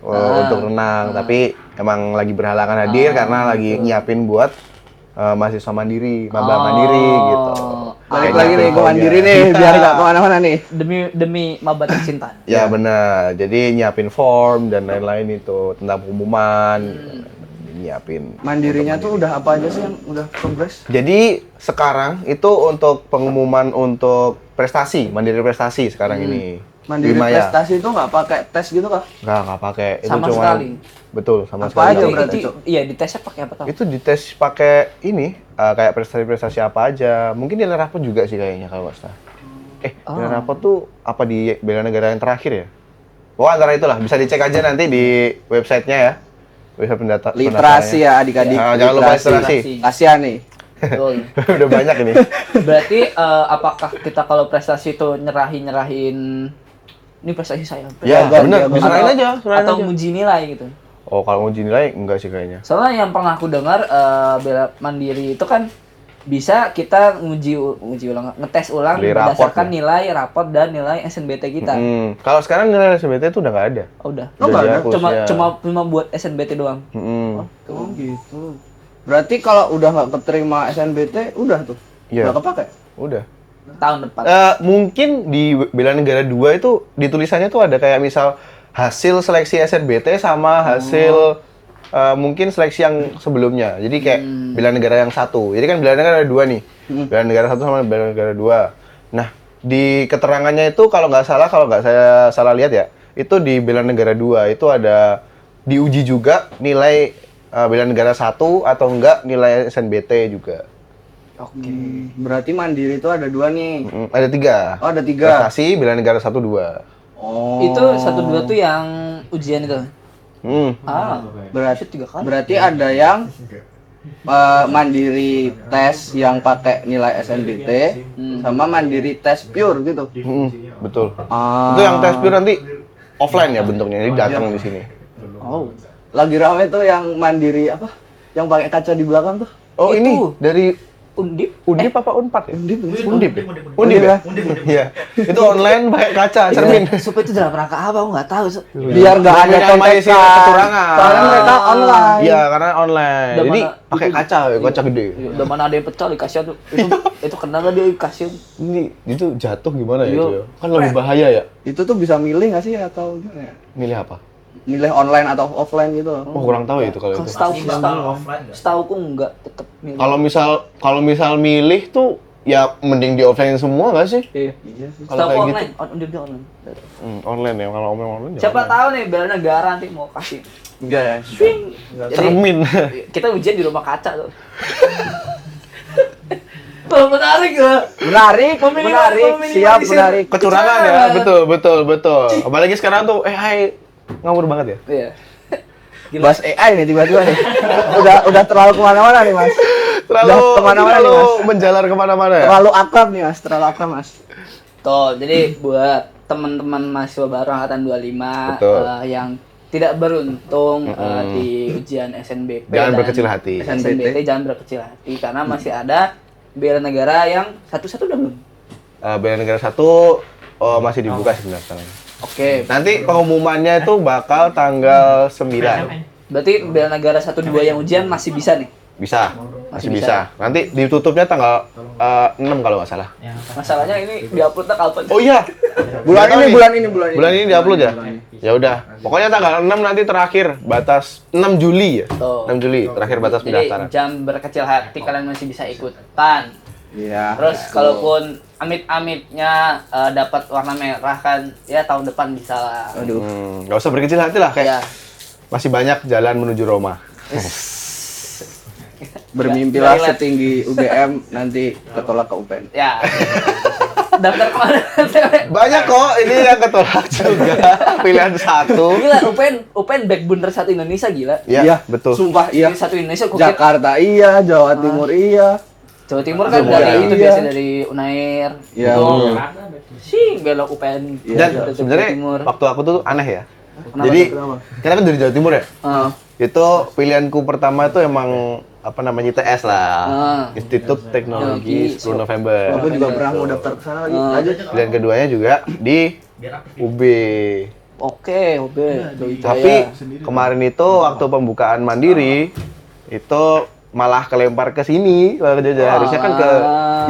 untuk renang, tapi emang lagi berhalangan hadir karena lagi nyiapin buat mahasiswa mandiri, maba mandiri gitu. Balik Kayak lagi gitu. nih ke mandiri nih, Kita- biar nggak kemana-mana nih. Demi maba tercinta. Ya benar. Jadi nyiapin form dan lain-lain itu tentang pengumuman, nyiapin. Mandirinya tuh udah apa aja sih yang udah progres? Jadi sekarang itu untuk pengumuman untuk prestasi, mandiri prestasi sekarang ini. Mandiri Wimaya. prestasi itu nggak pakai tes gitu kah? Nggak pakai. Itu Sama cuma sekali. betul sama Apa sekali. aja Itu- berarti, itu- Cok? Iya, ditesnya pakai apa tau? Itu dites pakai ini kayak prestasi-prestasi apa aja. Mungkin nilai rapot juga sih kayaknya kalau nggak salah. Nilai rapot tuh apa di bela negara yang terakhir ya? Pokoknya antara itulah, bisa dicek aja nanti di websitenya ya. Website Literasi ya adik-adik. Ya, jangan lupa literasi. Kasihan nih. Betul. Udah banyak ini. Berarti apakah kita kalau prestasi itu nyerahin ini prestasi saya? Ya, Jagoan, benar. jagoan. Serahin aja, serahin Atau aja. nguji nilai gitu. Oh, kalau uji nilai enggak sih kayaknya. Soalnya yang pernah aku dengar bela mandiri itu kan bisa kita uji ulang, ngetes ulang Nilai raport berdasarkan ya? nilai raport dan nilai SNBT kita. Kalau sekarang nilai SBT itu udah nggak ada. Oh, udah. Oh, nggak ada? dihapus, Cuma ya. cuma buat SNBT doang. Mm-mm. Oh gitu. Berarti kalau udah nggak keterima SNBT, udah tuh? Iya. Nggak kepake? Udah. Tahun depan. Mungkin di Bela Negara 2 itu di tulisannya tuh ada kayak misal hasil seleksi SNBT sama hasil mungkin seleksi yang sebelumnya. Jadi kayak Bela Negara yang 1. Jadi kan Bela Negara ada 2 nih. Bela Negara 1 sama Bela Negara 2. Nah, di keterangannya itu kalau nggak saya salah lihat ya, itu di Bela Negara 2 itu ada diuji juga nilai Bela Negara 1 atau enggak nilai SNBT juga. Oke. Berarti mandiri itu ada 2 nih. Ada 3. Oh, ada 3. Prestasi Bela Negara 1 2. Oh. Itu 1-2 tuh yang ujian itu. berarti 3 kali. Berarti ada yang mandiri tes yang pakai nilai SNBT sama mandiri tes pure gitu. Betul. Ah. Itu yang tes pure nanti offline ya bentuknya, jadi datang di sini. Oh. Lagi rame tuh yang mandiri apa? Yang pakai kaca di belakang tuh. Oh, Itu. ini dari Undip. Undip apa Unpad ya? Undip. Undip ya? Undip Undip ya? Undip. Iya. Itu online pakai kaca, cermin. Supaya itu dalam rangka apa? Aku nggak tahu. Biar nggak ada Minimalisir contekan. kecurangan. Soalnya mereka online. Iya, karena online. Udah Jadi mana- pakai kaca gede. Udah mana ada yang pecah dikasih tuh. Itu kena nggak dia dikasih? Ini itu jatuh gimana ya Iya. itu ya? Kan lebih bahaya ya. Itu tuh bisa milih nggak sih atau gimana ya? Milih apa? milih online atau offline gitu. Oh, kurang tahu ya itu kalau itu. Setahu Pasti bang, offline nggak? setauku enggak tetap milih. Kalau misal milih tuh ya mending di offline semua nggak sih? Iya. Iya sih. Kalau Setahu kayak online, online. Online ya, kalau online ya. Siapa tahu nih bela negara nanti mau kasih Enggak ya. swing. Jadi Cermin. kita ujian di rumah kaca tuh. Oh, menarik ya. Menarik, siap menarik. Kecurangan ya, betul. Apalagi sekarang tuh AI ngawur banget ya. Iya. Bahas AI nih tiba-tiba nih. udah terlalu kemana-mana nih mas. Terlalu kemana-mana nih, Mas. menjalar kemana-mana ya. Terlalu akrab nih mas, terlalu akrab mas. Tuh, jadi buat teman-teman mahasiswa baru angkatan 25 Betul. yang tidak beruntung di ujian SNBP Jangan dan berkecil hati. SNBT jangan berkecil hati karena masih ada bela negara yang satu-satu udah belum. Bela Negara 1 masih dibuka sebenarnya. Oke, Nanti pengumumannya itu bakal tanggal 9. berarti bela negara 1 2 yang ujian masih bisa nih. Bisa. Masih Masih bisa. Nanti ditutupnya tanggal 6 kalau nggak salah. Ya, Masalahnya ini diuploadnya kapan? Oh iya. Bulan Nggak tahu ini, nih. bulan ini, bulan ini. Bulan ini diupload ya? Ya udah. Pokoknya tanggal 6 nanti terakhir batas 6 Juli ya. Tuh. 6 Juli terakhir batas Jadi pendaftaran. jangan berkecil hati, kalian masih bisa ikutan. Iya. Terus kalaupun amit-amitnya dapat warna merah kan, ya tahun depan bisa lah. Aduh. Nggak usah berkecil hati lah, kayak Ya. masih banyak jalan menuju Roma. Bermimpilah Relate. setinggi UGM nanti ketolak ke UPN. Ya. Daftar kemana? Banyak kok, ini yang ketolak juga. Pilihan satu. Gila, UPN backbone satu Indonesia gila. Ya, Iya. betul. Sumpah iya. Jadi satu Indonesia kok kira Jakarta iya, Jawa Timur iya. Jawa Timur kan Jawa dari Timur, itu iya. biasa dari Unair. Iya, Gitu. bener. Sih, belok UPN. Iya, Dan Jawa sebenarnya Timur. waktu aku tuh aneh ya. Kenapa Jadi, tuh? Kenapa? kita kan dari Jawa Timur ya. Itu Pilihanku pertama itu emang apa namanya ITS lah. Institut Teknologi Teknologi 10 November. Aku juga pernah mau daftar ke sana lagi. Lanjut. Pilihan keduanya juga di biar aktif. UB. Oke, Tapi kemarin itu waktu pembukaan mandiri itu malah kelempar ke sini, malah ke Jogja. Harusnya kan ke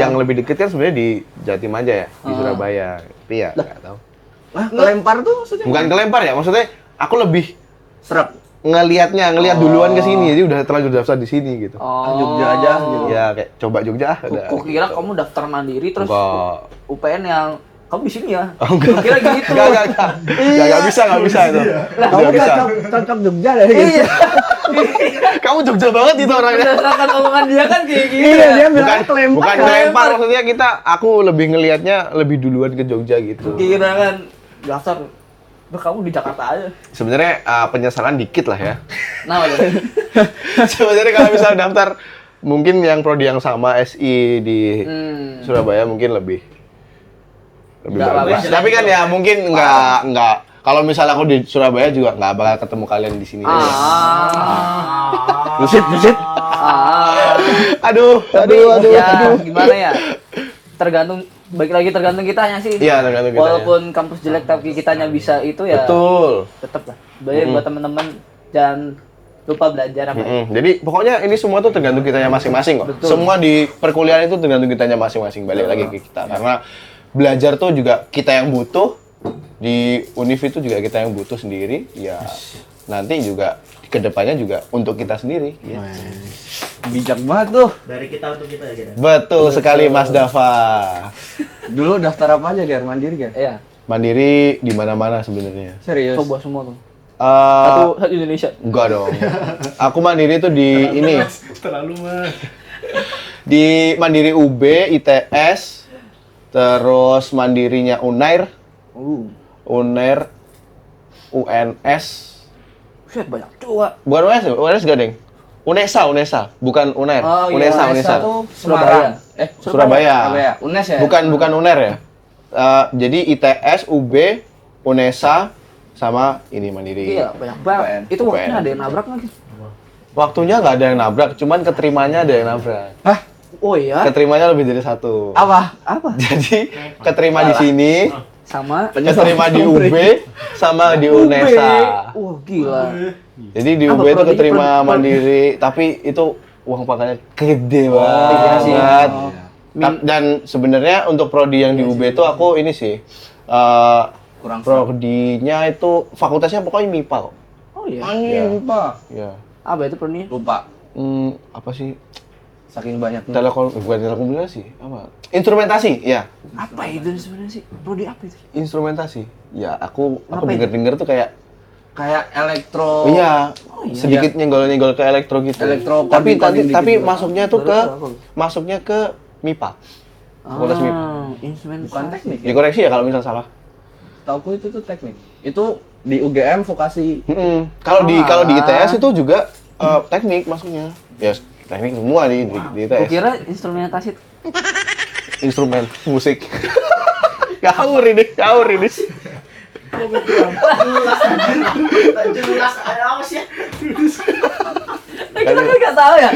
yang lebih deket kan sebenarnya di Jatim aja ya, di Surabaya. Tapi ya nggak tahu. Wah, kelempar tuh maksudnya? Bukan kelempar ya, maksudnya aku lebih Serap. ngelihat duluan ke sini, jadi udah terlanjur daftar di sini gitu. Jogja aja gitu. Ya kayak coba Jogja udah. Kok kira kamu daftar mandiri terus Enggak. UPN yang kamu di sini ya? Oh, enggak. Kira gitu. Enggak bisa itu. Kamu Nggak bisa. cocok Jogja deh gitu. Iya. Kamu Jogja banget itu orangnya. Berdasarkan omongan dia kan kayak gitu. Iya, ya. dia bilang kelempar. Bukan kelempar, maksudnya aku lebih ngelihatnya lebih duluan ke Jogja gitu. Kira kan daftar. Kamu di Jakarta aja. Sebenarnya penyesalan dikit lah ya. Nah, Sebenarnya kalau misalnya daftar mungkin yang prodi yang sama SI di Surabaya mungkin lebih Nggak bagus. apa-apa. Tapi kan ya mungkin nggak. Kalau misalnya aku di Surabaya juga nggak bakal ketemu kalian di sini. Busit. Aduh. Ya, gimana ya? Tergantung kitanya sih. Iya, tergantung kitanya. Walaupun kampus jelek tapi kitanya bisa itu ya. Betul. Tetep lah. Baik buat teman-teman jangan lupa belajar apa. Jadi pokoknya ini semua tuh tergantung kitanya masing-masing kok. Betul. Semua di perkuliahan itu tergantung kitanya masing-masing. Balik lagi ke kita. Karena belajar tuh juga kita yang butuh. Di univ itu juga kita yang butuh sendiri. Ya nanti juga kedepannya juga untuk kita sendiri. Gitu. Bijak banget tuh. Dari kita untuk kita ya kita. Betul sekali Mas Dava. Dulu daftar apa aja, Gar? Mandiri, Gar? Iya. Mandiri di mana-mana sebenarnya. Serius. Coba semua tuh. Satu Indonesia. Enggak dong. Aku mandiri tuh di ini. Terlalu mah. Di Mandiri UB, ITS, terus mandirinya Unair, Unair, UNS. Buset, banyak juga. Bukan UNS, UNS Gading. Unesa, bukan Unair. Oh, iya, Unesa. Unesa tuh Surabaya. Surabaya. UNES ya? Bukan Unair ya. Jadi ITS, UB, Unesa, sama ini Mandiri. Iya, banyak banget. Itu waktunya ada yang nabrak lagi. Waktunya nggak ada yang nabrak, cuman keterimanya ada yang nabrak. Hah? Oh iya. Keterimanya lebih dari satu. Apa? Jadi keterima di sini, Sama keterima di UB, sama di Unesa. Wah, gila. Jadi di Apa UB itu prodi? keterima mandiri, tapi itu uang pangkatnya gede Iya sih. banget. Dan sebenarnya untuk prodi yang di UB itu aku ini sih, Kurang prodinya itu fakultasnya pokoknya MIPA kok. iya. Anjing, lupa. Ya. Apa itu prodi? Lupa. Apa sih? Saking banyaknya. Bukan telekomunikasi, apa? Instrumentasi, ya. Apa itu sebenarnya sih? Prodi apa itu? Instrumentasi. Ya, aku Ngapain? denger tuh kayak Kayak elektro. iya, sedikit nyenggol-nyenggol ke elektro gitu. Elektro, tapi coding tapi gitu. masuknya ke MIPA. Fakultas MIPA. Instrumen Bukan teknik. Ya? Dikoreksi ya kalau misal salah. Tauku itu tuh teknik. Itu di UGM vokasi. Kalau di ITS itu juga teknik masuknya. Ya, teknik semua di Gue ITS. kira instrumentasi. Instrumen musik. Ngawur ini. Jelas ada apa sih? Kita kan nggak tahu ya.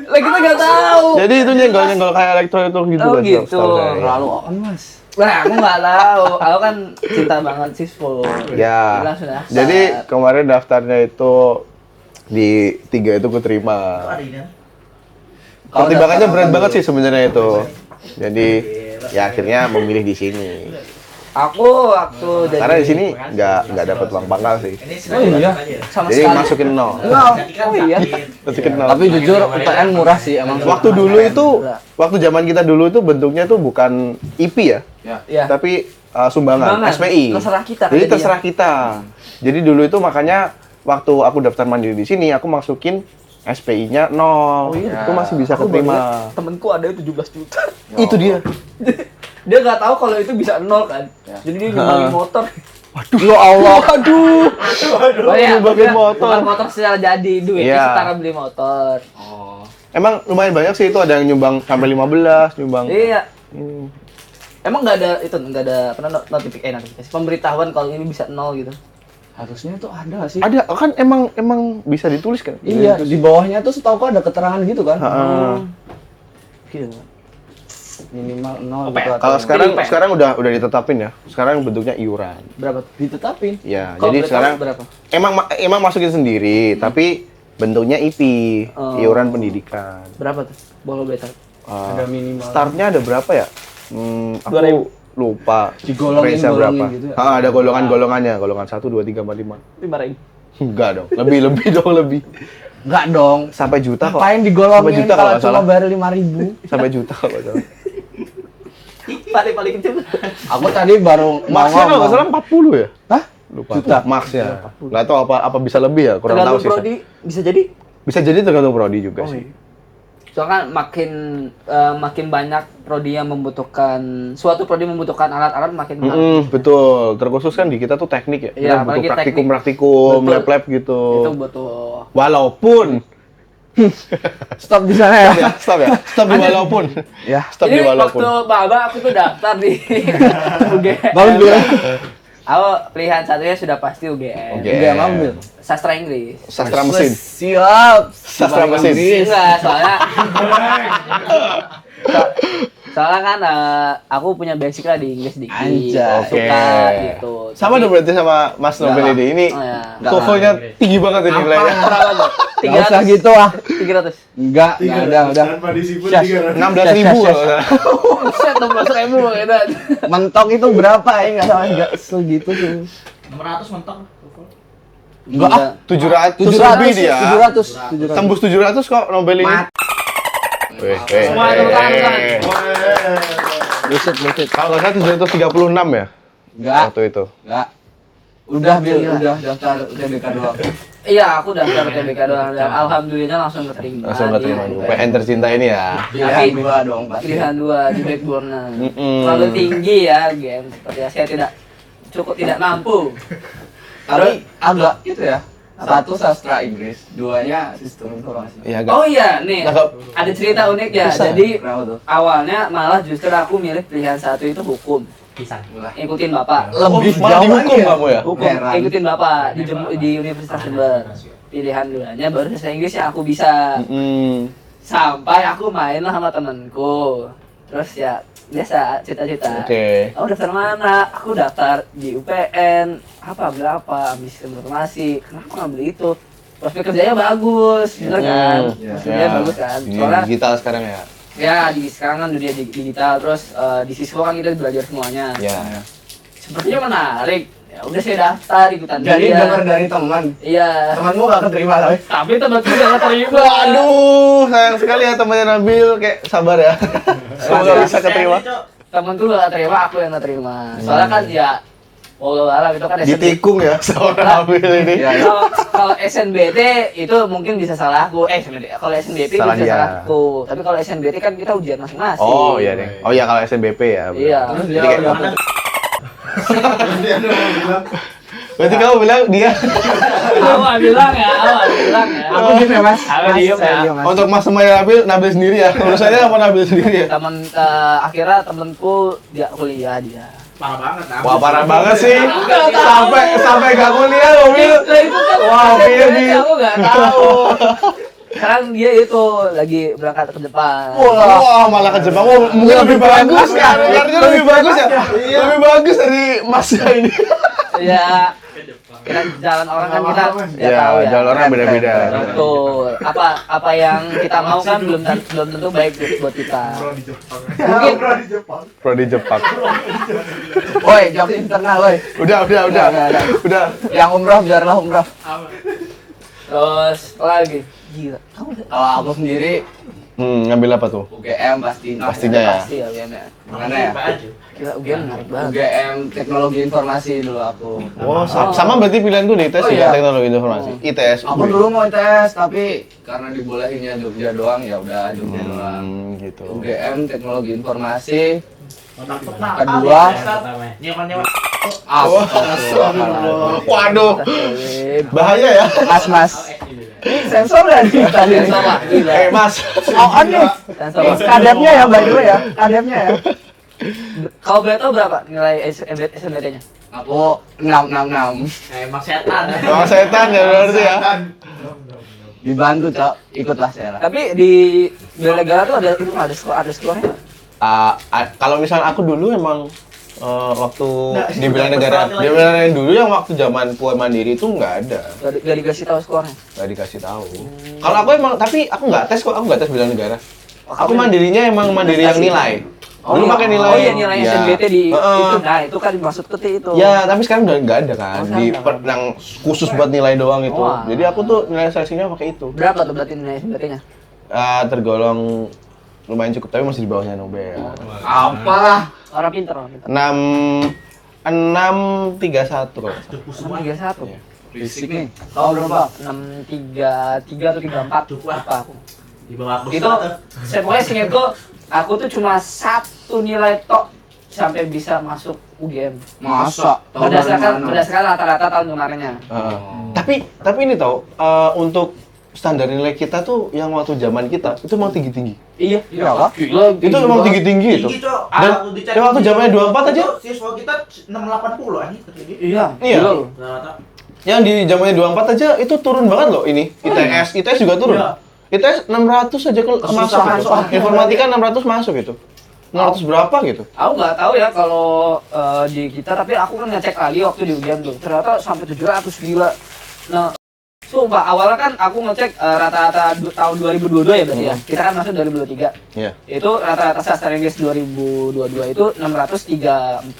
Lah kita nggak tahu. Jadi itu nyenggol-nyenggol kayak elektro itu gitu Oh kan. gitu. setahu saya. Terlalu on, Mas. Lah aku nggak tahu. Aku kan cinta banget siswa. Ya. Langsung daftar. Jadi kemarin daftarnya itu di 3 itu keterima. Ada ini kan? Pertimbangannya berat banget sih sebenarnya itu. Jadi ya akhirnya memilih di sini. Aku waktu jadi Karena di sini nggak dapat uang pangkal sih. Ini Oh iya. sama Jadi sekali. masukin 0. Oh iya. Masukin 0. Tapi jujur UPN murah sih emang. Waktu dulu itu, waktu zaman kita dulu itu bentuknya tuh bukan IP ya, Iya. tapi sumbangan, Sumbangan. SPI. Terserah kita, Jadi kata dia. terserah kita. Jadi dulu itu makanya waktu aku daftar mandiri di sini, aku masukin SPI-nya 0. Oh iya. Itu masih bisa Aku baru keterima. lihat temenku ada 17 juta. Itu dia. Dia nggak tahu kalau itu bisa 0 kan. Jadi dia nyumbangin motor. Ya Allah, aduh. Oh iya, nyumbangin bukan- motor. bukan motor secara jadi, duitnya Iya. setara beli motor. Emang lumayan banyak sih itu, ada yang nyumbang sampai 15, nyumbang. Iya. Hmm. Emang nggak ada itu, nggak ada notifikasi pemberitahuan kalau ini bisa 0 gitu. Harusnya tuh ada sih. Ada kan, emang bisa ditulis kan? Iya, di bawahnya tuh setahu ada keterangan gitu kan. Heeh. Gitu. Minimal 0 UPN. gitu. Kalau atau- sekarang udah ditetapin ya. Sekarang bentuknya iuran. Berapa? ditetapin. Ya, Kalau jadi boleh sekarang tahu berapa? emang masukin sendiri, tapi bentuknya IP, Oh. iuran pendidikan. Berapa tuh? Boleh tahu. Ada minimal. Startnya ada berapa ya? Aku 2.000. lupa. Digolongin- Range-nya berapa? golongin gitu ya? Ada golongan-golongannya, golongan 1, 2, 3, 4, 5. 5.000. Enggak dong, lebih dong, lebih. Enggak dong. Sampai juta kok. Ngapain Sampai digolongin juta kalau kalau nggak cuma salah. bayar 5.000? Sampai juta kalau nggak salah. Paling kecil. Aku tadi baru mau Max-nya kalau nggak salah 40 ya? Hah? Lupa. Juta? Max-nya. Nggak tahu apa bisa lebih ya, kurang tahu Tergantung sih. prodi bisa jadi. Bisa jadi tergantung prodi juga Oh, sih. iya. Soalnya makin banyak prodi yang membutuhkan suatu prodi membutuhkan alat-alat makin mahal. Betul. Terkhusus kan di kita tuh teknik ya. Iya, Kita butuh apalagi teknik. praktikum, Betul. lab-lab gitu. Itu butuh. Walaupun Stop di sana ya. stop ya. Stop di walaupun. Ya. Stop di Jadi walaupun. waktu maba aku tuh daftar di UGM. Bagus dulu. Aku pilihan satunya sudah pasti UGM. UGM. Enggak ngambil. Sastra Inggris. Sastra mesin. Siap. Sastra mesin. Enggak, soalnya kan aku punya basic lah di Inggris dikit. Anjay. Suka gitu. Sama dong berarti sama Mas Nobel ini. Ini Oh, ya. TOEFL-nya tinggi banget ini nilainya. Berapa tuh? Enggak usah gitu ah. 300. Enggak, udah. Tanpa disiplin Syas. 300. 16.000 kalau nggak salah. Set 16.000 gitu. Mentok itu berapa ya? Enggak sama enggak segitu tuh. 600 mentok. Enggak ah. 700 700 lebih dia. 700. Tembus 700 kok Nobel ini. Mat. Semua tepuk tangan. Buset. Kalau nggak salah 736 ya Enggak. waktu itu. Enggak. Udah udah daftar UTBK doang. Iya, aku daftar UTBK doang dan alhamdulillah langsung keterima. Langsung di keterima UPN. UPN tercinta ini ya. Pilihan dua dong pasti. Pilihan 2 di backbone-nya. Mm-mm. Terlalu tinggi ya, game. Sepertinya saya tidak mampu. Tapi agak itu ya. Satu sastra Inggris, duanya sistem informasi. Iya agak. Oh iya, nih Nggak- ada cerita unik ya. Bisa. Jadi Kenapa tuh? awalnya malah justru aku milih pilihan satu itu hukum. Pisang. Ikutin bapak. Lebih malah jauh dihukum aja. kamu ya? Hukum. Heran. Ikutin bapak di Universitas Jember. Pilihan duanya baru bahasa Inggris yang aku bisa. Sampai aku main lah sama temenku. Terus ya biasa cita-cita. Oke. Aku daftar mana? Aku daftar di UPN. Apa berapa? Ambil sistem informasi. Kenapa ngambil itu? Prospek kerjanya bagus, bener kan? Iya. Kerjanya bagus kan? Ini Soalnya digital sekarang ya. ya sekarang kan dunia digital, terus di siswa kan kita belajar semuanya. Ya. Sepertinya menarik. Ya udah saya daftar ikutan Jadi dia. denger dari teman. Iya. Temanmu gak keterima tapi. Tapi temanku gak terima. Waduh, sayang sekali ya temannya Nabil, kayak sabar ya. Semoga bisa keterima. Temanku gak terima, aku yang gak terima. Soalnya kan ya walau alam itu kan SNBT. Ditikung ya sama Nabil ini. Iya, iya. Kalau SNBT itu mungkin bisa salah aku. Kalau SNBP Salah bisa dia. salah aku. Tapi kalau SNBT kan kita ujian masing-masing. Oh iya deh. Oh iya kalau SNBP ya. Iya. Terus Jadi dia kayak- udah Dia udah mau bilang. Berarti kamu bilang dia Awal bilang ya. aku diem ya mas. Aku Mas, diem saya ya. diem, Mas. untuk Mas semuanya Nabil sendiri ya. Urusannya sama Nabil sendiri ya. Akhirnya temenku dia kuliah dia. Parah banget. Wah parah banget sih. Sampai gak kuliah loh Bil. Lah itu kan Wah, SNBT, Bil. aku nggak tahu. Sekarang dia itu lagi berangkat ke Jepang. Wah, malah ke Jepang. Wah, mungkin lebih bagus ya. Karirnya lebih bagus ya. Lebih bagus dari Mas ini. Ya, kita jalan orang kan kita ya Ya, tahu ya. jalan orang beda-beda. Betul. Apa yang kita mau kan belum tentu baik buat kita. Mungkin di Jepang. Prodi Jepang. Woi, jokes internal woi. Udah. Udah. Yang umroh biarlah umroh. Terus apa lagi? Gila. Kamu Kalau aku sendiri Ngambil apa tuh? UGM pasti. Pastinya ya. pasti ya UGM ya. Mana ya? Gila UGM menarik banget. UGM Teknologi Informasi dulu aku. Oh, sama berarti pilihan tuh di ITS Oh, juga iya. teknologi informasi. ITS. Aku dulu mau ITS tapi karena dibolehinnya Jogja doang ya udah Jogja doang. Gitu. UGM Teknologi Informasi. Kedua. Kedua. Nyewa. Waduh, Astagfirullah. bahaya ya. Mas. Ini sensor dan kita nih. Sensor lah, gila. Mas. Oh, nih. Sensor Ini lah. kadepnya ya by the way ya. Kadepnya ya. Kalau boleh tahu berapa nilai SNBT-nya? Aku 666. Emang setan. Emang setan ya berarti ya. Dibantu, Cok. Ikutlah saya lah. Tapi di bela negara tuh ada sekolahnya nggak? Kalau misalnya aku dulu emang waktu Nggak, di bela udah negara, pesawat di lagi. bela negara dulu yang waktu zaman Puan Mandiri itu nggak ada, Gak dikasih tahu sekolahnya. nggak dikasih tahu. Kalau aku emang, tapi aku nggak tes kok, aku nggak tes bela negara. Aku kamu- mandirinya emang mandiri yang nilai. Dulu pakai nilai. Oh iya nilai Ya. SNBT di Heeh. itu. Nah, itu kan maksud ke itu. Ya, tapi sekarang udah nggak ada kan, Oh, sekarang nggak yang khusus buat nilai doang itu. Wah. Jadi aku tuh nilai seleksinya pakai itu. Berapa tuh berarti nilai SNBT-nya? Tergolong lumayan cukup, tapi masih di bawahnya Nobel. Apalah. Orang pinter, orang pinter. 631 kalau nggak salah. 631. Iya. Fisik nih. Kau berapa? 633 atau 34 Cukup lah. lupa aku. Di bawah aku. Itu saya pokoknya seingatku aku tuh cuma satu nilai tok sampai bisa masuk UGM. Masa? Tahu dari mana? Berdasarkan rata-rata tahun kemarinnya. Tapi ini tau, untuk standar nilai kita tuh yang waktu zaman kita itu emang tinggi-tinggi. Iya, Iya, apa? Gila, Itu emang tinggi-tinggi itu. Tinggi, Cok. Dan Aku dicek waktu di zamannya 24 aja. itu, siswa kita 680 anjing terjadi. Iya, Iya. gila loh. Rata. Yang di zamannya 24 aja itu turun banget loh ini. ITS juga turun. Iya. ITS 600 aja masuk. Kesusahan Itu. soalnya. Informatika 600 masuk itu. 600 berapa gitu? Aku nggak tahu ya kalau di kita, tapi aku kan ngecek lagi waktu di UGM tuh. Ternyata sampai 700 gila. Nah, sumpah awalnya kan aku ngecek rata-rata tahun 2022 ya berarti ya. Kita kan masuk 2023. Iya. Itu rata-rata sastra Inggris 2022 itu 634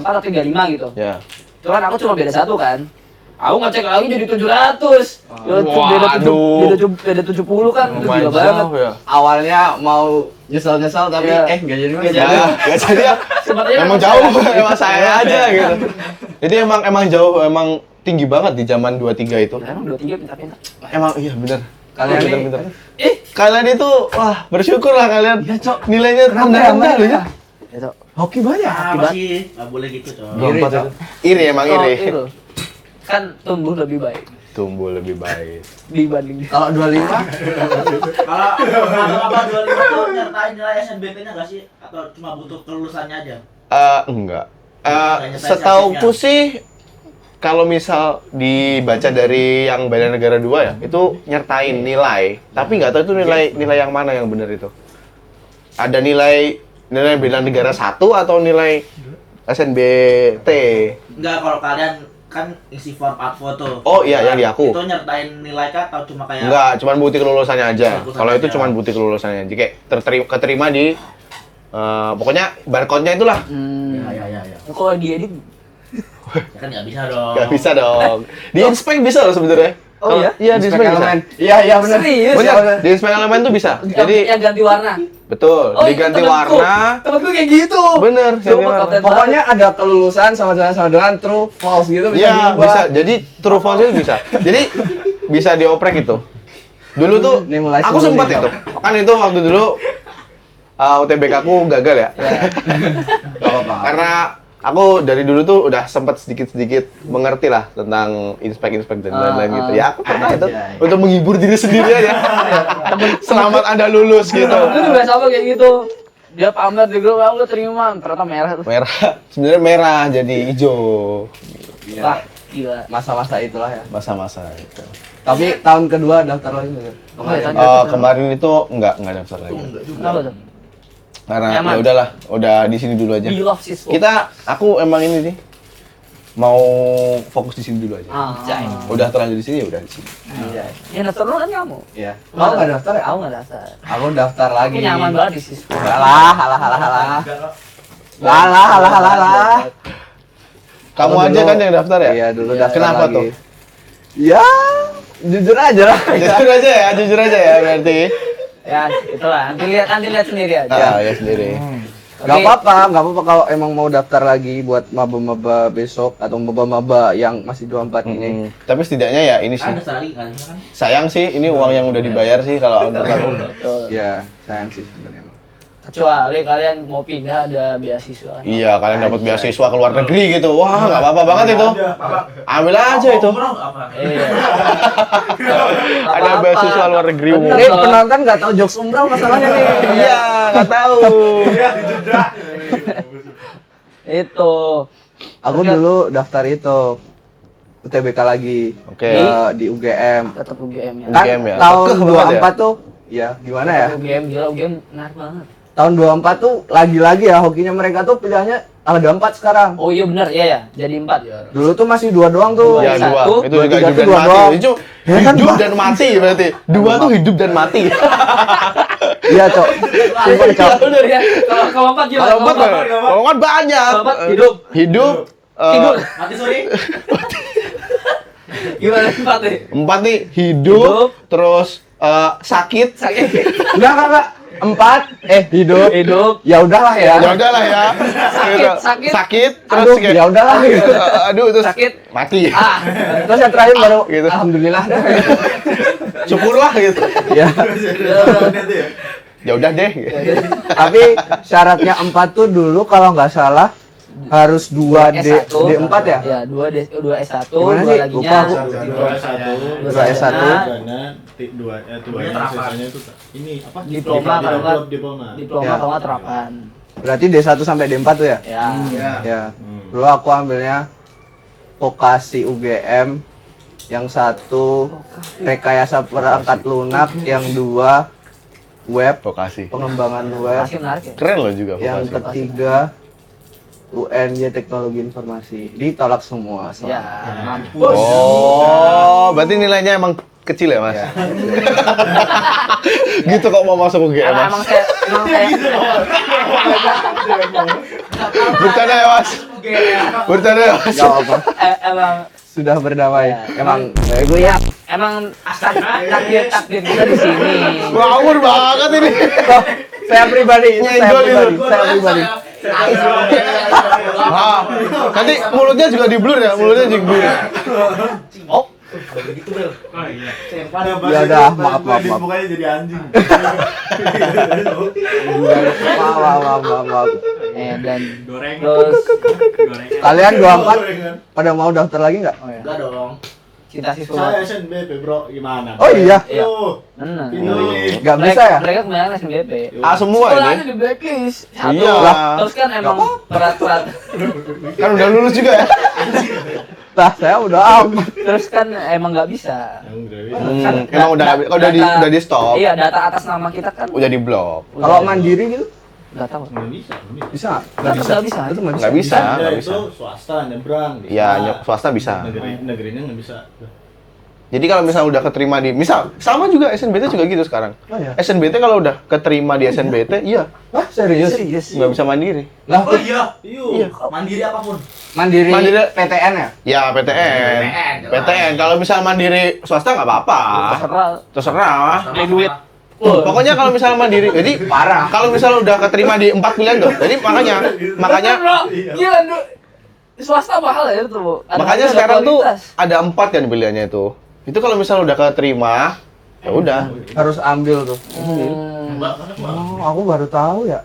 atau 35 gitu. Ya. Itu kan aku cuma beda satu kan. Aku ngecek lagi jadi 700. Ya, Waduh. beda 70 kan itu Lumayan gila banget. jauh ya. Awalnya mau nyesel-nyesel tapi Iya. nggak jadi mas. Nggak Ya, nggak jadi ya. Sepertinya Emang jauh, emang saya aja gitu. Jadi emang jauh, emang tinggi banget di zaman 23 itu. Emang 23 pintar-pintar. Emang iya bener. Kalian nih- Pinter. Kalian itu wah bersyukur lah kalian. Iya, Cok. Nilainya rendah-rendah loh ya. Itu. Hoki banyak. Apa sih? Nggak boleh gitu, Cok. Iri, Empat Cok. itu. Iri emang Oh, iri. itu. Kan tumbuh lebih baik Tumbuh lebih baik. dibanding Kalau 25 Kalau apa 25 tuh nyertain nilai SNBT-nya nggak sih? Atau cuma butuh kelulusannya aja? Enggak. Kayaknya saya Setauku sih kalau misal dibaca dari yang bela negara 2 ya, itu nyertain nilai, tapi nggak tahu itu nilai yang mana yang benar itu. Ada nilai bela negara 1 atau nilai SNBT. Enggak, kalau kalian kan isi form foto. Oh iya, yang di aku. Itu nyertain nilai kah atau cuma kayak Enggak, cuman bukti kelulusannya aja. Kelulusan Kalau itu aja. cuman bukti kelulusannya aja. Kayak keterima di pokoknya barcode-nya itulah. Ya. kalau diedit Ya kan nggak bisa dong. Gak bisa dong. Di inspek bisa loh sebenarnya. Oh iya? Iya, di inspek bisa. elemen. Iya benar. Serius? Bener, di inspek elemen tuh bisa. Jadi yang ganti warna. betul, Oh, diganti temenku. warna. Temenku kayak gitu. Bener, ganti Sumpah, warna. kapten Pokoknya ada kelulusan sama dengan true false gitu bisa Iya, diubah. bisa. Jadi true false itu bisa. Jadi bisa dioprek itu. Dulu tuh Ini mulai aku sebelum sempat ini, itu. Kan itu waktu dulu UTBK aku gagal ya. Gak apa-apa. Karena aku dari dulu tuh udah sempat sedikit-sedikit mengerti lah tentang inspek-inspek dan lain-lain gitu. Ya aku pernah itu Anjay. untuk menghibur diri sendiri aja. Selamat Anda lulus gitu. Itu juga sama kayak gitu. Dia pamer di grup, aku terima, ternyata merah tuh. Merah, sebenarnya merah jadi hijau. Wah, gila. Masa-masa itulah ya. Masa-masa itu. Tapi tahun kedua daftar lagi nggak? Kemarin itu enggak daftar lagi. Kenapa tuh? Karena Nyaman. ya udahlah, udah di sini dulu aja. We love Siswo. Aku emang ini nih mau fokus di sini dulu aja. Anjay. Udah terlanjur di sini, udah di sini. Anjay. Ya daftar lu kan kamu. Iya. Mau nggak daftar ya? Aku nggak daftar. Aku daftar lagi. Aku nyaman banget di Siswo. Alah. Alah. Kamu Kalau aja dulu- kan yang daftar ya? Iya dulu Iya. daftar Kenapa lagi. tuh? Ya, jujur aja lah. Jujur aja ya berarti. Ya, itulah. Nanti lihat sendiri aja. Ya sendiri. Gak apa-apa kalau emang mau daftar lagi buat maba-maba besok atau maba-maba yang masih 24 ini. Tapi setidaknya ya ini sih. Kan daftar lagi kan? Sayang sih ini uang yang udah dibayar sih kalau untuk aku. Betul. Ya, sayang sih sebenarnya. Kecuali kalian mau pindah ada beasiswa. Iya, kalian dapat beasiswa ke luar negeri gitu. Wah, nggak apa-apa banget itu. Ambil aja itu. Iya. Ada beasiswa luar negeri. Bener. Ini penonton nggak tahu jokes umroh masalahnya nih. Iya, nggak tahu. Itu. Aku dulu daftar itu UTBK lagi. Oke. Di UGM. Tetap UGM ya. Kan UGM ya? tahun Kekeh banget 24 tuh ya gimana ya? UGM gila, UGM menarik banget. Tahun 24 tuh lagi-lagi ya hokinya mereka tuh pilihannya ada 4 sekarang. Oh iya benar, iya ya. Jadi 4. Dulu tuh masih 2 doang tuh. Ya Satu, dua. Itu juga tiga hidup tuh dan dua mati. doang. Itu Ya kan, hidup Pak? dan mati berarti. Dua tuh hidup dan mati. Iya, Cok. Sumpah, Cok. Bener ya. Kalau 4 gimana? Kalau empat, kalau empat banyak. Kalau empat hidup. Hidup. Tidur. Mati sorry. Gimana 4 nih? Empat nih Hidup. hidup, terus sakit. Sakit. Enggak. 4 hidup. Hidup. Ya udahlah ya. Ya udahlah ya. Gitu. sakit. Sakit, terus Aduh, kayak, ya udahlah gitu. aduh terus Sakit. mati. Ah. Terus yang terakhir baru Gitu. alhamdulillah. Syukurlah gitu. Ya. Ya udah deh. Tapi syaratnya 4 tuh dulu kalau nggak salah harus 2 S1. D4 ya? Ya, 2 S1, Gimana 2 sih? laginya. Lupa aku. Dua S1. dua sisanya itu ini apa? Diploma kalau nggak diploma. diploma Ya. kalau nggak terapan. Berarti D1 sampai D4 tuh ya? Ya. Ya. Dulu aku ambilnya vokasi UGM, yang satu rekayasa perangkat lunak, yang 2 web, Vokasi. pengembangan web, Masih menarik ya. Keren loh juga yang vokasi. ketiga UNY Teknologi Informasi. Ditolak semua. Ya, mampus. Oh, berarti nilainya emang kecil ya, Mas? Gitu kok mau masuk UGM, Emang Mas? emang saya Bercanda ya, Mas? Bercanda ya, Mas? Gak apa-apa. emang Sudah berdamai. Ya. Emang gue ya. emang takdir kita di sini. Ngawur banget ini. Saya pribadi, Nyenggol itu. saya pribadi. Ah, nanti mulutnya juga di blur ya, mulutnya juga blur. Oh, Ya udah, maaf. Dibukanya jadi anjing. Maaf. dan Goreng. terus Kalian 24 pada mau daftar lagi nggak? oh ya, Enggak dong. cinta siswa. Saya SNBP, Bro. Gimana? Oh iya, Iya. Tuh. Benar. Ini. nggak bisa ya? Mereka kebanyakan SNBP. Ah, semua Sekolahnya ini. di blacklist. Satu. Iya. Terus kan emang peraturan. Kan udah lulus juga ya? Nah, saya udah Terus kan emang nggak bisa. Emang udah di stop. Iya, data atas nama kita kan Udah di blok. Kalau mandiri gitu nggak tahu. Nggak bisa. bisa nggak? Nggak bisa. Itu nggak bisa. Nggak bisa. Anda itu swasta nyebrang. Iya, swasta bisa. Negerinya nggak bisa. Jadi kalau misalnya udah keterima di, misal sama juga SNBT juga gitu sekarang. Oh, iya. SNBT kalau udah keterima di SNBT, iya Wah, serius? nggak bisa mandiri. Lah, Oh iya. Iya. Mandiri apapun. mandiri Mandiri- PTN ya? Ya PTN. jelas. PTN. Kalau misal mandiri swasta nggak apa-apa. Terserah. Terserah. Pakai duit. Pokoknya kalau misalnya mandiri, jadi Parah. kalau misalnya udah keterima di 4 pilihan tuh, jadi makanya Bro, gila swasta mahal ya itu. makanya sekarang tuh ada 4 kan pilihannya itu. Itu kalau misalnya udah keterima, ya udah. Harus ambil tuh. Enggak, karena gua Oh, aku baru tahu ya.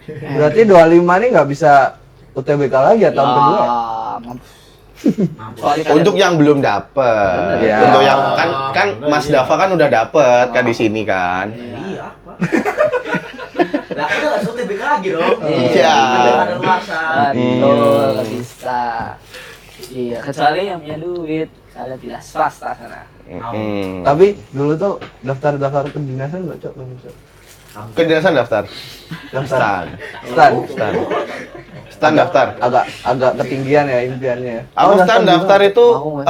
Berarti 25 nih nggak bisa UTBK lagi ya tahun kedua ya? Untuk yang belum dapet, Iya. untuk yang kan Mas Dava kan udah dapet kan di sini kan. iya apa? Lah kan enggak usah TBK lagi dong. Iya. Ada luasa. Betul, nggak bisa. Iya, kecuali yang punya duit. Kalian tidak swasta sana. Tapi dulu tuh daftar kedinasan nggak cok? Kedinasan daftar. Daftar. Stan. Stan. Stan daftar. Agak ketinggian ya impiannya ya. Aku Stan juga. daftar itu Aku nggak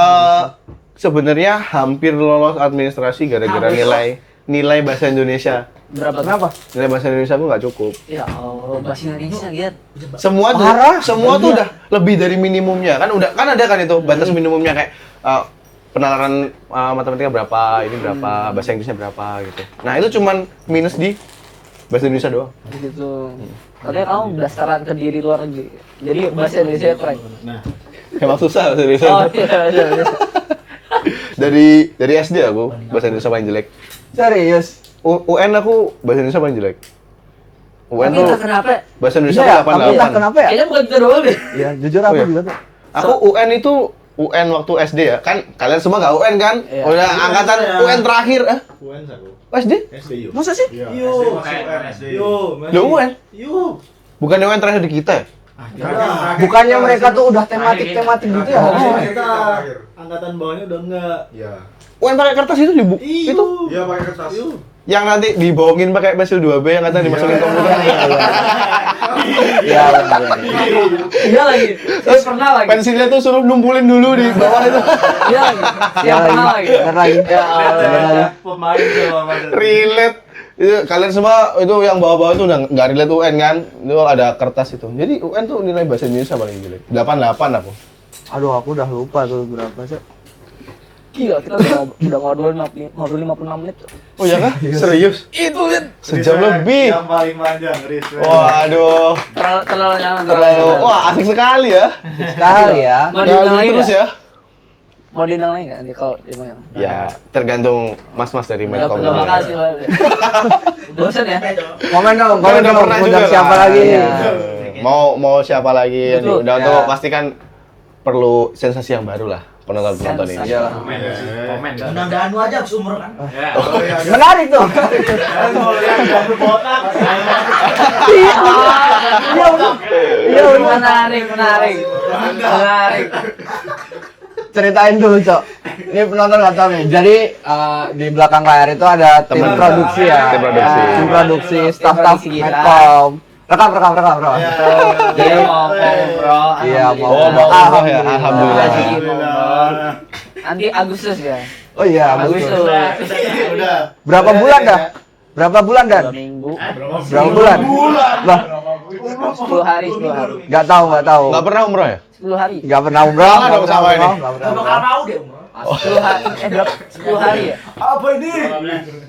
sebenarnya hampir lolos administrasi gara-gara nilai bahasa Indonesia. Berapa? Kenapa? Nilai bahasa Indonesia aku nggak cukup. Ya Allah, bahasa Indonesia Giat. Semua tuh, Parah. semua tuh udah lebih dari minimumnya kan ada kan itu batas minimumnya kayak penalaran matematika berapa, ini berapa, bahasa Inggrisnya berapa gitu. Nah itu cuman minus di bahasa Indonesia doang. Gitu. Katanya kamu daftaran ke diri luar negeri. Jadi bahasa Indonesia keren. Nah, Emang susah bahasa Indonesia. Oh iya. Dari SD aku bahasa Indonesia paling jelek. Serius? UN aku bahasa Indonesia paling jelek. UN Tapi tuh entah kenapa. bahasa Indonesia Iya, tuh tapi entah 88. kenapa ya? Kayaknya bukan kita doang deh. Iya, jujur aku Oh, iya. juga tuh. Aku UN itu UN waktu SD ya. Kan kalian semua nggak UN kan? Iya. Udah angkatan Iya. UN terakhir. UN aku. SD? SD yuk. Masa sih? Iya. Yo, SD masuk kayak UN. SD. Yo, Loh, UN? Yo. Bukan UN terakhir di kita ya? Bukannya mereka tuh udah tematik gitu ya? Kita angkatan bawahnya udah enggak. Iya. UN pakai kertas itu itu Iya pakai kertas. yang nanti dibohongin pakai pensil 2B yang katanya dimasukin komputer. Iya, benar. Iya lagi. Terus pernah lagi. Pensilnya tuh suruh numpulin dulu di bawah itu. Iya lagi. Iya Yang pernah lagi. Benar lagi. Ya Allah. Pemain sama Relate. Itu kalian semua itu yang bawah-bawah itu udah nggak relate UN kan? Itu ada kertas itu. Jadi UN tuh nilai bahasa Indonesia paling jelek. 88 aku. Aduh, aku udah lupa tuh berapa sih. Gila, kita udah ngobrol 56 menit. Oh iya kah? Serius? Itu kan Sejam lebih. Yang paling panjang, Riz. Waduh. terlalu nyaman. Terlalu. Wah, asik sekali ya. Sekali ya. Mau diundang Ngalir lagi terus nggak? ya. Mau diundang lagi nggak? Nanti kalau di mana? Ya, tergantung mas-mas dari Medcom. Terima kasih. Bosan ya? Komen dong, Kan komen udah dong. pernah Undang juga siapa kan? lagi? Iya. Mau siapa lagi yang Betul. diundang Ya. tuh pasti kan perlu sensasi yang baru lah penonton ini. Sensasi. Komen. Undang Danu aja seumur kan. Menarik tuh. Iya, menarik. Ceritain dulu, Cok. Ini penonton nggak tahu nih. Jadi di belakang layar itu ada tim Teman. produksi ya. Tim produksi. Tim produksi, Tim staff-staff produksi kita. Medcom. Rekam. Jadi mau umroh. Iya, mau. Oh, mau umroh ya? Alhamdulillah. Alhamdulillah. Jadi mau umroh. Nanti Agustus ya. Oh iya, Agustus. Udah. berapa bulan dah? Berapa bulan 2 dan? minggu. Berapa bulan? Lah, 10 hari. nggak tahu. Nggak pernah umroh ya? 10 hari. Nggak pernah umroh. Sama nggak dong pernah sama ini. umroh, nggak pernah Bakal umroh. mau deh umroh. 10 hari. Berapa? 10 hari ya? Apa ini?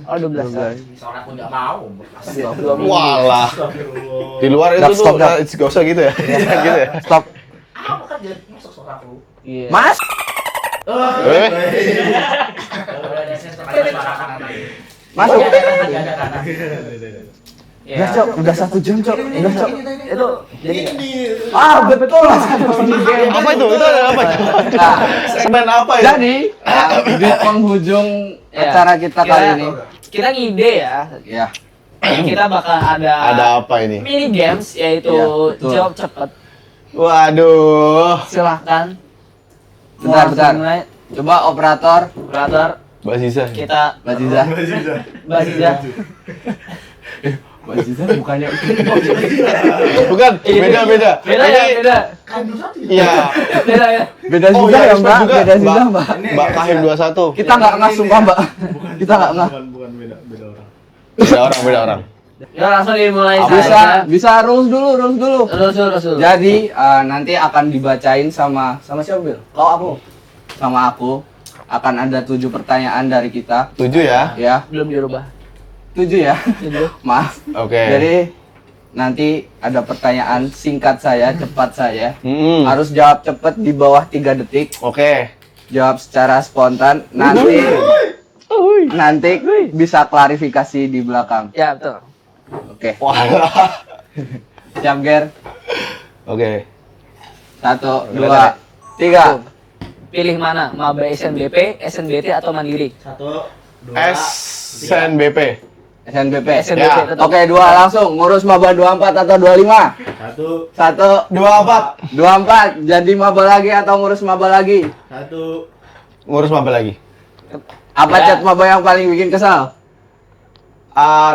Oh, 12 hari. Soalnya aku nggak mau. 2 minggu. Walah. Astagfirullah. Di luar itu Dak, tuh stop, Dak. gak usah gitu ya. Gitu ya. Stop. Apa kan jadi masuk suara aku. Iya. Mas, Eh, masuk. Iya. Udah, Cok. Udah 1 jam, Cok. Udah, Cok. Itu jadi Betul. apa itu? Itu ada apa? Nah, Semen apa itu? jadi di penghujung Iya. acara kita kali ini. Kita ngide ya. Ya. Kita bakal ada apa ini? mini games yaitu Iya, betul. jawab cepat. Waduh. Silahkan. Bentar. Mulai. Coba operator Operator Mbak Ziza. kita Mbak Ziza. Mbak Ziza. Mbak Zizan bukannya Bukan, beda. Beda ya, Ini- beda. Kan dulu satu ya. Iya. Beda ya. beda Oh, Zizan iya, ya Isma Mbak, juga, beda Mbak. Zizan Mbak. Mbak Kahim 21. Kita nggak ngas sumpah Mbak. Kita nggak ngas. Bukan beda orang. Beda orang. Ya langsung dimulai Bisa rules dulu. Rasul. Jadi nanti akan dibacain sama siapa Bil? Kau aku. Sama aku akan ada 7 pertanyaan dari kita 7 ya. ya. Belum dirubah. 7 ya. 7. Maaf. Oke. Jadi nanti ada pertanyaan singkat saya, cepat saya. Mm-mm. Harus jawab cepat di bawah 3 detik. Oke. Jawab secara spontan. Nanti bisa klarifikasi di belakang. Ya, betul. Oke. Wah. Siap Ger? Oke. 1, 2, 3. Pilih mana? Maba SNBP, SNBT atau Mandiri? 1, 2, SNBP. SNBP. SNBP Ya. tetap. Oke, 2 langsung. Ngurus maba 24 atau 25? 1, 1, 24. 24. Jadi maba lagi atau ngurus maba lagi? 1. Ngurus maba lagi. Apa Ya. chat maba yang paling bikin kesal?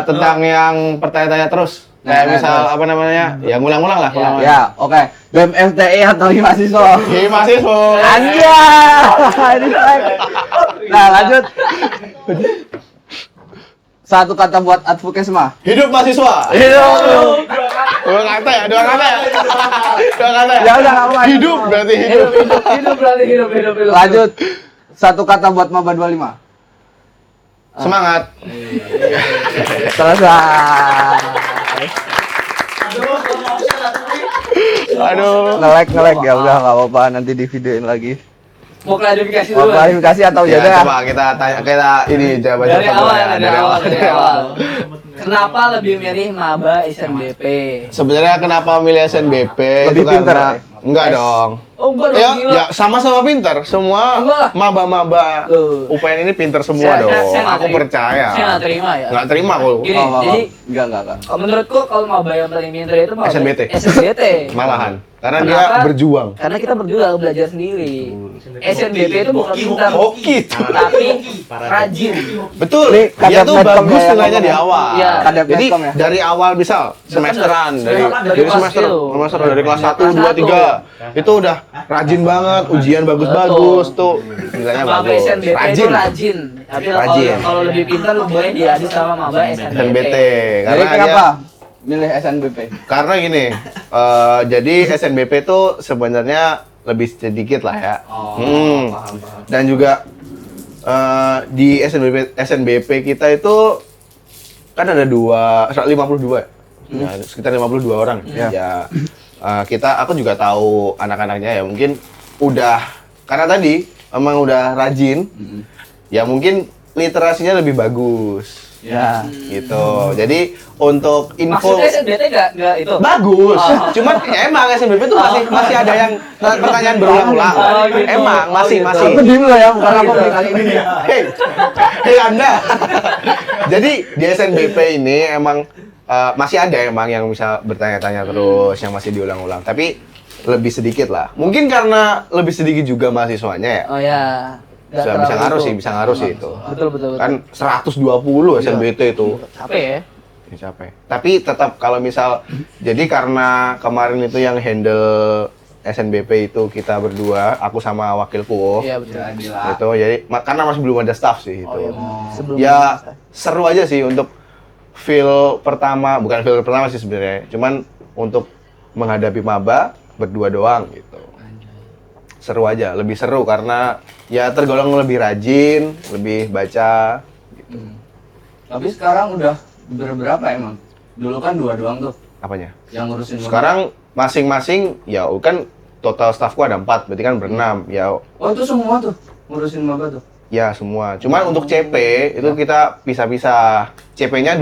Tentang yang pertanyaan-tanya terus. Kayak Nah, misal terus. apa namanya? Ya ngulang-ngulang lah. Ya. Ya, oke. BEM FTI atau mahasiswa? Ini mahasiswa. Anda. Ini saya. Nah, lanjut. Satu kata buat advokesma. Hidup mahasiswa. Hidup. Dua kata ya. Dua kata ya. Ya udah, nggak apa-apa. Hidup berarti hidup. Hidup berarti hidup. Lanjut. Satu kata buat maba 25. Semangat. Selesai. Aduh, kalau mau share satu nih. Aduh. Ngelek ya udah nggak apa-apa nanti di videoin lagi. Mau klarifikasi Mau dulu. klarifikasi atau Ya, ya coba kita tanya kita ini jawab Dari satu awal, ya. dari awal. Kenapa lebih milih Maba SNBP? Sebenarnya kenapa milih SNBP? Lebih itu pintar, karena enggak dong. Oh, enggak Ya, dong, gila. ya sama-sama pintar. Semua Enggak lah. maba-maba Tuh. UPN ini pintar semua dong. Saya nggak Aku terima. percaya. Saya nggak terima ya. Nggak terima kok. Gini, Oh, jadi enggak. menurutku kalau Maba yang paling pintar itu Maba SNBT. SNBT. Malahan. Karena Kenapa? dia berjuang. Karena kita berdua belajar sendiri. SNBP itu bukan pintar, Hoki. tapi rajin. Betul. Nih, Dia kadep tuh netcom bagus ya yang nilainya di ngomong. awal. Iya. Kadep Jadi netcom ya. dari awal misal semesteran dari Dari kelas semester itu. semester dari kelas 1, Kelas 2, 3 1. itu udah rajin banget, ujian bagus-bagus tuh. Nilainya Maba bagus. SNBP itu rajin. Tapi Rajin. kalau lebih pintar lu boleh diadu sama Maba SNBT. SNBT. Jadi Karena kenapa milih SNBP? Karena gini, jadi SNBP itu sebenarnya lebih sedikit lah ya. Paham. Dan juga di SNBP kita itu kan ada 52 ya, sekitar 52 orang. Ya, aku juga tahu anak-anaknya ya mungkin udah karena tadi emang udah rajin. Ya mungkin literasinya lebih bagus. Ya. Gitu. Jadi untuk info Maksudnya SNBT nggak itu? bagus. Oh. Cuman ya emang SNBP tuh masih ada yang pertanyaan berulang-ulang. Oh, gitu. Emang Oh, masih gitu. masih. Aku diem loh ya, bukan Oh, aku gitu. beli kali ini. Hei Anda. Jadi di SNBP ini emang masih ada emang yang bisa bertanya-tanya terus, yang masih diulang-ulang. Tapi lebih sedikit lah. Mungkin karena lebih sedikit juga mahasiswanya ya. Oh ya. Bisa ngaruh sih, bisa ngaruh sih itu. Betul. Kan 120 SNBT itu. Capek ya? Ya, capek. Tapi tetap kalau misal jadi karena kemarin itu yang handle SNBP itu kita berdua, aku sama wakilku. Iya betul. Itu jadi karena masih belum ada staff sih itu. Sebelum Ya seru aja sih untuk feel pertama, bukan feel pertama sih sebenarnya. Cuman untuk menghadapi maba berdua doang gitu. Seru aja, lebih seru karena ya tergolong lebih rajin, lebih baca gitu. Tapi sekarang udah berapa emang? Dulu kan 2 doang tuh Apanya? yang ngurusin maba. Sekarang masing-masing ya kan total staffku ada 4, berarti kan berenam. Ya Oh itu semua tuh ngurusin maba tuh. ya semua. Cuman untuk CP itu kita pisah-pisah. CP-nya 2.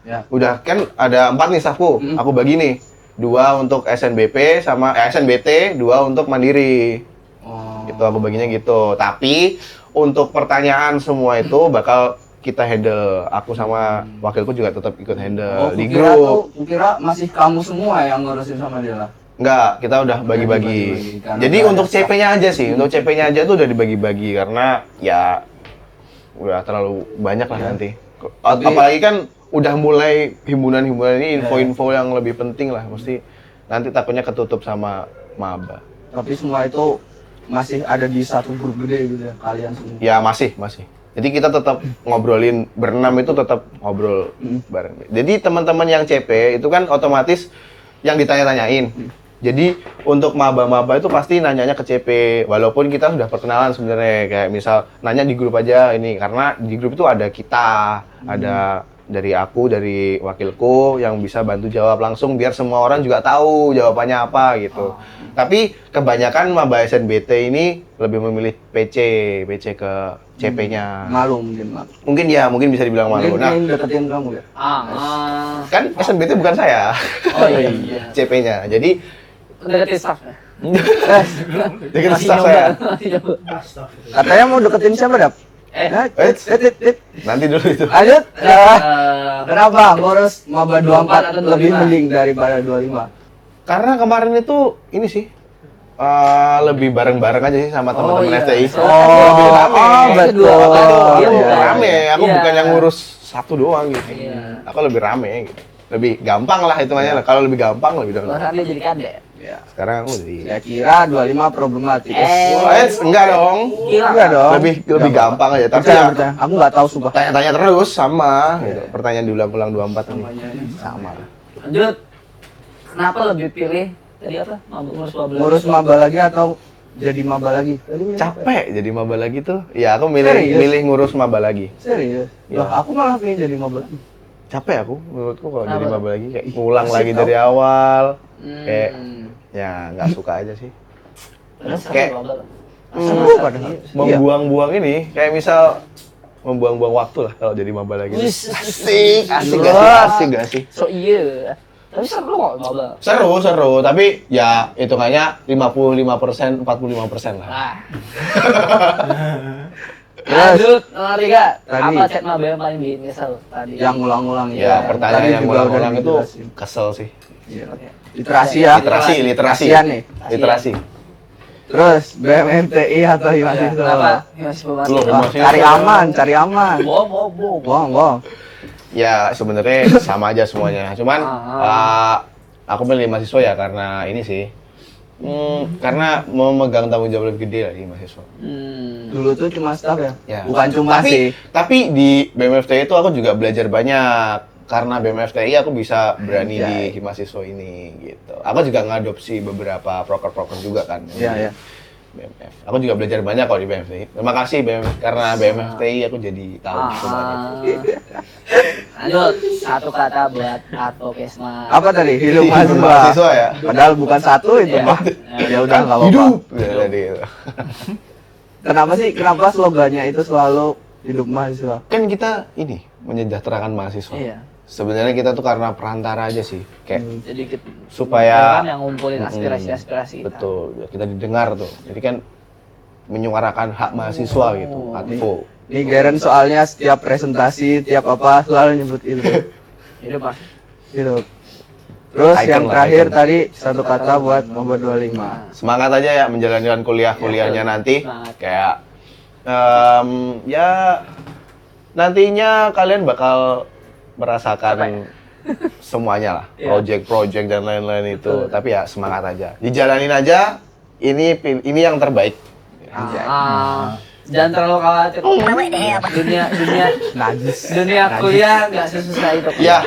Ya. Udah kan ada 4 nih staffku. Aku bagi nih. 2 untuk SNBP sama SNBT, 2 untuk Mandiri. Oh. Gitu aku baginya gitu. Tapi untuk pertanyaan semua itu bakal kita handle. Aku sama wakilku juga tetap ikut handle di grup. Kukira masih kamu semua yang ngurusin sama dia lah. Enggak, kita udah bagi-bagi. Dibagi-bagi, karena Jadi udah untuk ada staff. CP-nya aja sih, untuk CP-nya aja tuh udah dibagi-bagi karena ya udah terlalu banyak lah nanti. Tapi- Apalagi kan udah mulai himpunan-himpunan ini info-info yang lebih penting lah, mesti nanti takutnya ketutup sama maba. Tapi semua itu masih ada di satu grup gede gitu ya, kalian semua. Ya masih. Jadi kita tetap ngobrolin berenam itu tetap ngobrol bareng. Jadi teman-teman yang CP itu kan otomatis yang ditanya-tanyain. Jadi untuk maba-maba itu pasti nanyanya ke CP, walaupun kita sudah perkenalan sebenarnya, kayak misal nanya di grup aja ini, karena di grup itu ada kita, ada dari aku, dari wakilku yang bisa bantu jawab langsung biar semua orang juga tahu jawabannya apa gitu. Tapi kebanyakan maba SNBT ini lebih memilih PC ke CP-nya. Malu mungkin, Mak. Mungkin bisa dibilang malu. Mungkin Nah, ingin deketin kamu ya. kan SNBT bukan saya. Oh iya. CP-nya. Jadi Deketin staff. dekat Masih staff nyoba, saya. masih nyoba. Katanya mau deketin siapa, Dap? Tit. Nanti dulu itu. Lanjut. Eh, Kenapa ngurus maba 24 atau lebih 25? mending daripada 25? Karena kemarin itu ini sih lebih bareng-bareng aja sih sama teman-teman iya. FTI. Oh, rame. betul. Iya, Aku iya. rame. Aku Iya. bukan yang ngurus satu doang gitu. Iya. Aku lebih rame gitu. Lebih gampang lah hitungannya. Kalau lebih gampang lebih gampang. Bahkan dia jadi kadek. Ya. Sekarang aku jadi. Saya kira 25 problematis. Enggak dong. Gila. Enggak dong. Lebih gampang aja. Tapi Percaya, ya, percaya. Aku nggak tahu sumpah. tanya-tanya terus sama gitu. Pertanyaan diulang-ulang 24 ini. Sama lah. Lanjut. Kenapa lebih pilih tadi apa? Ngurus maba. Ngurus maba lagi atau jadi maba lagi? Tadi bilang Capek jadi maba lagi tuh. Ya aku milih Serius? ngurus maba lagi. Serius? Iya. Loh, aku malah pengen jadi maba lagi. Capek aku menurutku kalau jadi Kenapa? maba lagi kayak ngulang asik lagi tau. dari awal. Kayak Hmm. ya nggak suka aja sih. Terus Kayak- maba. Padahal. Membuang-buang ini kayak misal membuang-buang waktu lah kalau jadi maba lagi. Wis, Asik gak sih? Asik gak sih? So iya. Tapi seru kok maba. Seru, tapi ya hitungannya 55%, 45% lah. Nah. Lanjut, nomor 3. Tadi. Apa chat maba yang paling bikin kesel tadi? Yang ngulang-ngulang Ya, pertanyaan Tadi yang juga udah ulang-ulang itu dijelasin. kesel sih. Iya. Literasi ya. Literasi. Kasihan nih. Literasi. Terus BMMTI atau mahasiswa? Kenapa? Masih Loh, mahasiswa. mahasiswa. Cari aman. Bohong. Ya sebenarnya sama aja semuanya. Cuman aku milih mahasiswa ya karena ini sih. Karena memegang tanggung jawab lebih gede lagi mahasiswa. Dulu tuh cuma staff ya? Ya. Bukan cuma sih. Tapi di BMFTI itu aku juga belajar banyak. Karena BMFTI aku bisa berani di mahasiswa ini gitu. Aku juga ngadopsi beberapa proker-proker juga kan. Iya. BMF. Aku juga belajar banyak kok di BMFTI. Terima kasih BMF karena BMFTI aku jadi tahu semuanya. Lanjut, satu kata buat Ato Kesma. Apa tadi? Hidup mahasiswa. Mahasiswa ya. Padahal bukan satu itu, Pak. Ya udah enggak apa-apa. Hidup. Ya, jadi itu. Kenapa slogannya itu selalu hidup mahasiswa? Kan kita ini menyejahterakan mahasiswa. Iya. Sebenarnya kita tuh karena perantara aja sih, kayak Jadi supaya yang ngumpulin aspirasi-aspirasi kita. betul, ya, kita didengar tuh. Jadi kan menyuarakan hak mahasiswa gitu, advo. Nih Garen soalnya setiap presentasi, tiap apa selalu nyebut itu. Hidup Pak. Hidup. Terus Icon yang lah, terakhir icon. tadi satu kata buat Maba 25. Semangat aja ya menjalankan kuliahnya nanti. Semangat. Kayak ya nantinya kalian bakal merasakan semuanya lah, Iya. project dan lain-lain itu. Tapi ya semangat aja, dijalanin aja. Ini yang terbaik. Jangan terlalu khawatir. Dunia kuliah nggak sesusah itu. Ya,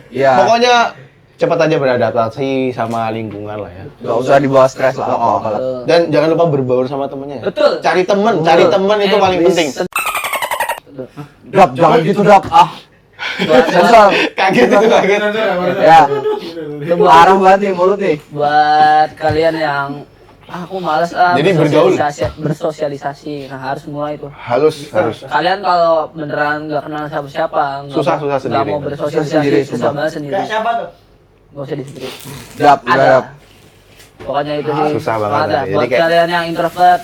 Ya, pokoknya cepat aja beradaptasi sama lingkungan lah ya. nggak usah dibawa stres lah apa-apa lah. Dan jangan lupa berbaur sama temennya. ya. Betul. Cari temen itu paling penting. Dap, jangan gitu Dap. Sensor. Kaget itu kaget. Ya, arah banget nih mulut nih. Buat kalian yang aku malas Jadi bergaul. bersosialisasi, nah harus mulai itu. Harus. Kalian kalau beneran nggak kenal siapa-siapa, Susah nggak sendiri. mau bersosialisasi, susah banget sendiri. Kayak siapa tuh? Nggak usah disebut. Dap, udah Ada. Dap. Pokoknya itu sih. Susah banget Semangat ya. dah. Jadi Buat kayak- kalian yang introvert,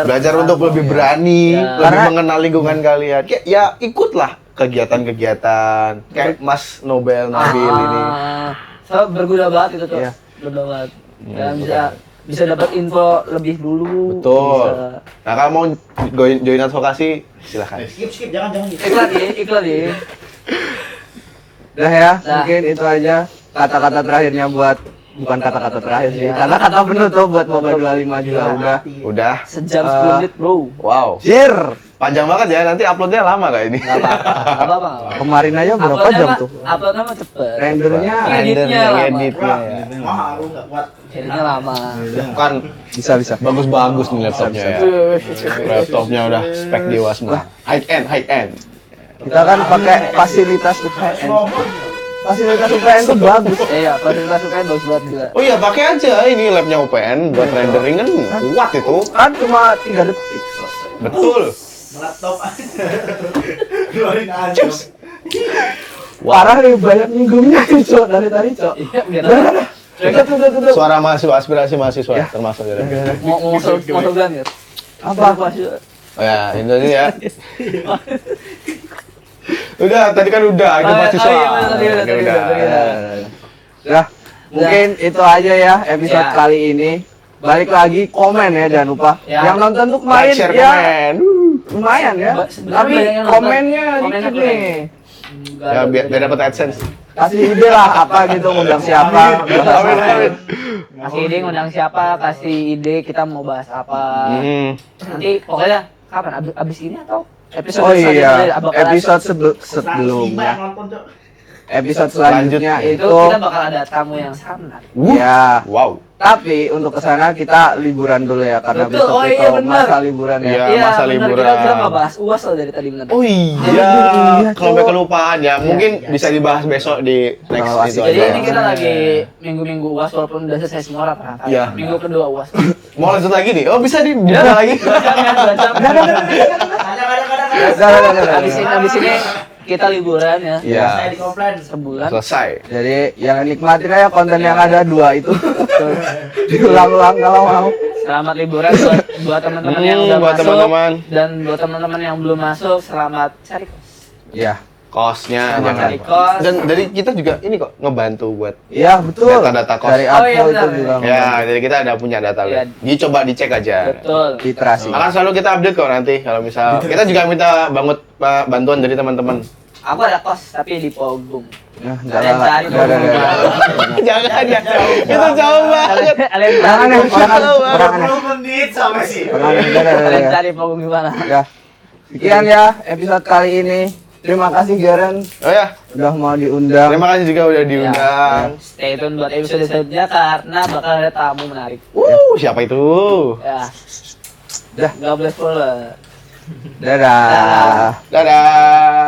belajar Untuk lebih berani, Ya. lebih Karena- mengenal lingkungan kalian. Kayak ya ikutlah kegiatan-kegiatan. Kayak Mas Nobel Nabil ini. So, berguna banget itu tuh. Iya. Berguna banget. Kalian bisa dapat info lebih dulu. Betul. Bisa. Nah, kalau mau join advokasi, silakan. Skip, jangan gitu. Iklan nih. Dah ya, Dah. mungkin itu aja kata-kata terakhirnya buat bukan kata-kata terakhir sih, kata-kata penutup buat Mobile 25 juga udah. Udah. Sejam 10 menit, bro. Wow. Jir, Panjang banget ya, nanti uploadnya lama gak ini? Gak apa-apa, gak apa-apa. kemarin aja berapa jam tuh? Uploadnya mah cepet. Rendernya Editnya lama. Editnya ya. Mahal lu nggak kuat. Editnya lama. Kan bisa. bagus-bagus nih laptopnya ya. Laptopnya udah spek dewa semua. High end. Kita kan pakai fasilitas UPN. Fasilitas UPN tuh bagus. Iya, fasilitas UKN bagus banget juga. Oh iya, pakai aja ini labnya UPN buat rendering kan kuat itu. Kan cuma 3 detik selesai. Betul. Laptop keluarin aja. Parah nih, banyak nyinggungnya nih, Cok, dari tadi, Cok. Iya, biar Tuh. Suara mahasiswa, aspirasi mahasiswa termasuk ya. mau masuk kan ya? Apa? Oh ya, ini ya. Udah, tadi kan udah, itu Oh, mahasiswa. iya, tadi udah, Oke, tadi udah. udah. Nah, mungkin itu aja ya episode Ya. kali ini. Balik lagi, komen ya, jangan lupa. Ya. Yang nonton tuh kemarin Like, share, ya komen. lumayan ya. Sebenarnya Tapi banyak yang nonton. komennya Komennya dikit kurang. nih. Ya, biar dapat AdSense. Kasih ide lah apa gitu, ngundang siapa. bahas Amin, apa. amin. Kasih ide ngundang siapa, kasih ide kita mau bahas apa. Nanti pokoknya kapan abis ini atau episode Oh selanjutnya iya, bakal- episode Sebelumnya sebelumnya. nonton Cok. Episode selanjutnya itu itu kita bakal ada tamu yang sangat. ya. Wow. Tapi untuk kesana kita liburan dulu ya karena Betul, besok oh iya, itu benar. masa liburan ya. Iya, masa bener, liburan. Kita nggak bahas UAS loh dari tadi bener. Oh iya, Iya, kalau Cok. kelupaan ya, mungkin bisa dibahas besok di next Oh, itu asik. Jadi aja. ini kita lagi minggu-minggu UAS walaupun udah selesai semua rata-rata. Iya. Minggu kedua UAS. Mau lanjut lagi nih? Oh bisa dibuka lagi? 2 jam ya, 2 jam. Kadang-kadang. Abis ini kita liburan ya. Iya. Saya dikomplain. Sebulan. Selesai. Jadi yang nikmatin aja konten yang ada 2 itu. Diulang-ulang kalau mau. Selamat liburan buat teman-teman yang udah buat masuk teman-teman. dan buat teman-teman yang belum masuk selamat cari kos. Iya. Kosnya Selamat jangan. cari kos. Dan dari kita juga ini kok ngebantu buat Iya, betul. Data-data kos. Dari Oh, Advo iya, itu benar. juga. ya, jadi kita ada punya data. Iya. Jadi coba dicek aja. Betul. Literasi. Akan selalu kita update kok nanti kalau misal kita juga minta bantuan dari teman-teman. Aku ada kos tapi di Pogung. Nah, Kalian cari jangan. Jangan ya. Itu jauh banget. Kalian Jangan cari ya, Pogung. jangan. Kurang aneh. 20 menit sampai sih. Kurang aneh. Kalian cari Pogung gimana? Ya. Sekian ya episode kali ini. Terima kasih Garen Oh ya, udah mau diundang. terima kasih juga udah diundang. Stay tune buat episode selanjutnya karena bakal ada tamu menarik. Siapa itu? Ya. Dah. God bless follower. Dadah. Dadah.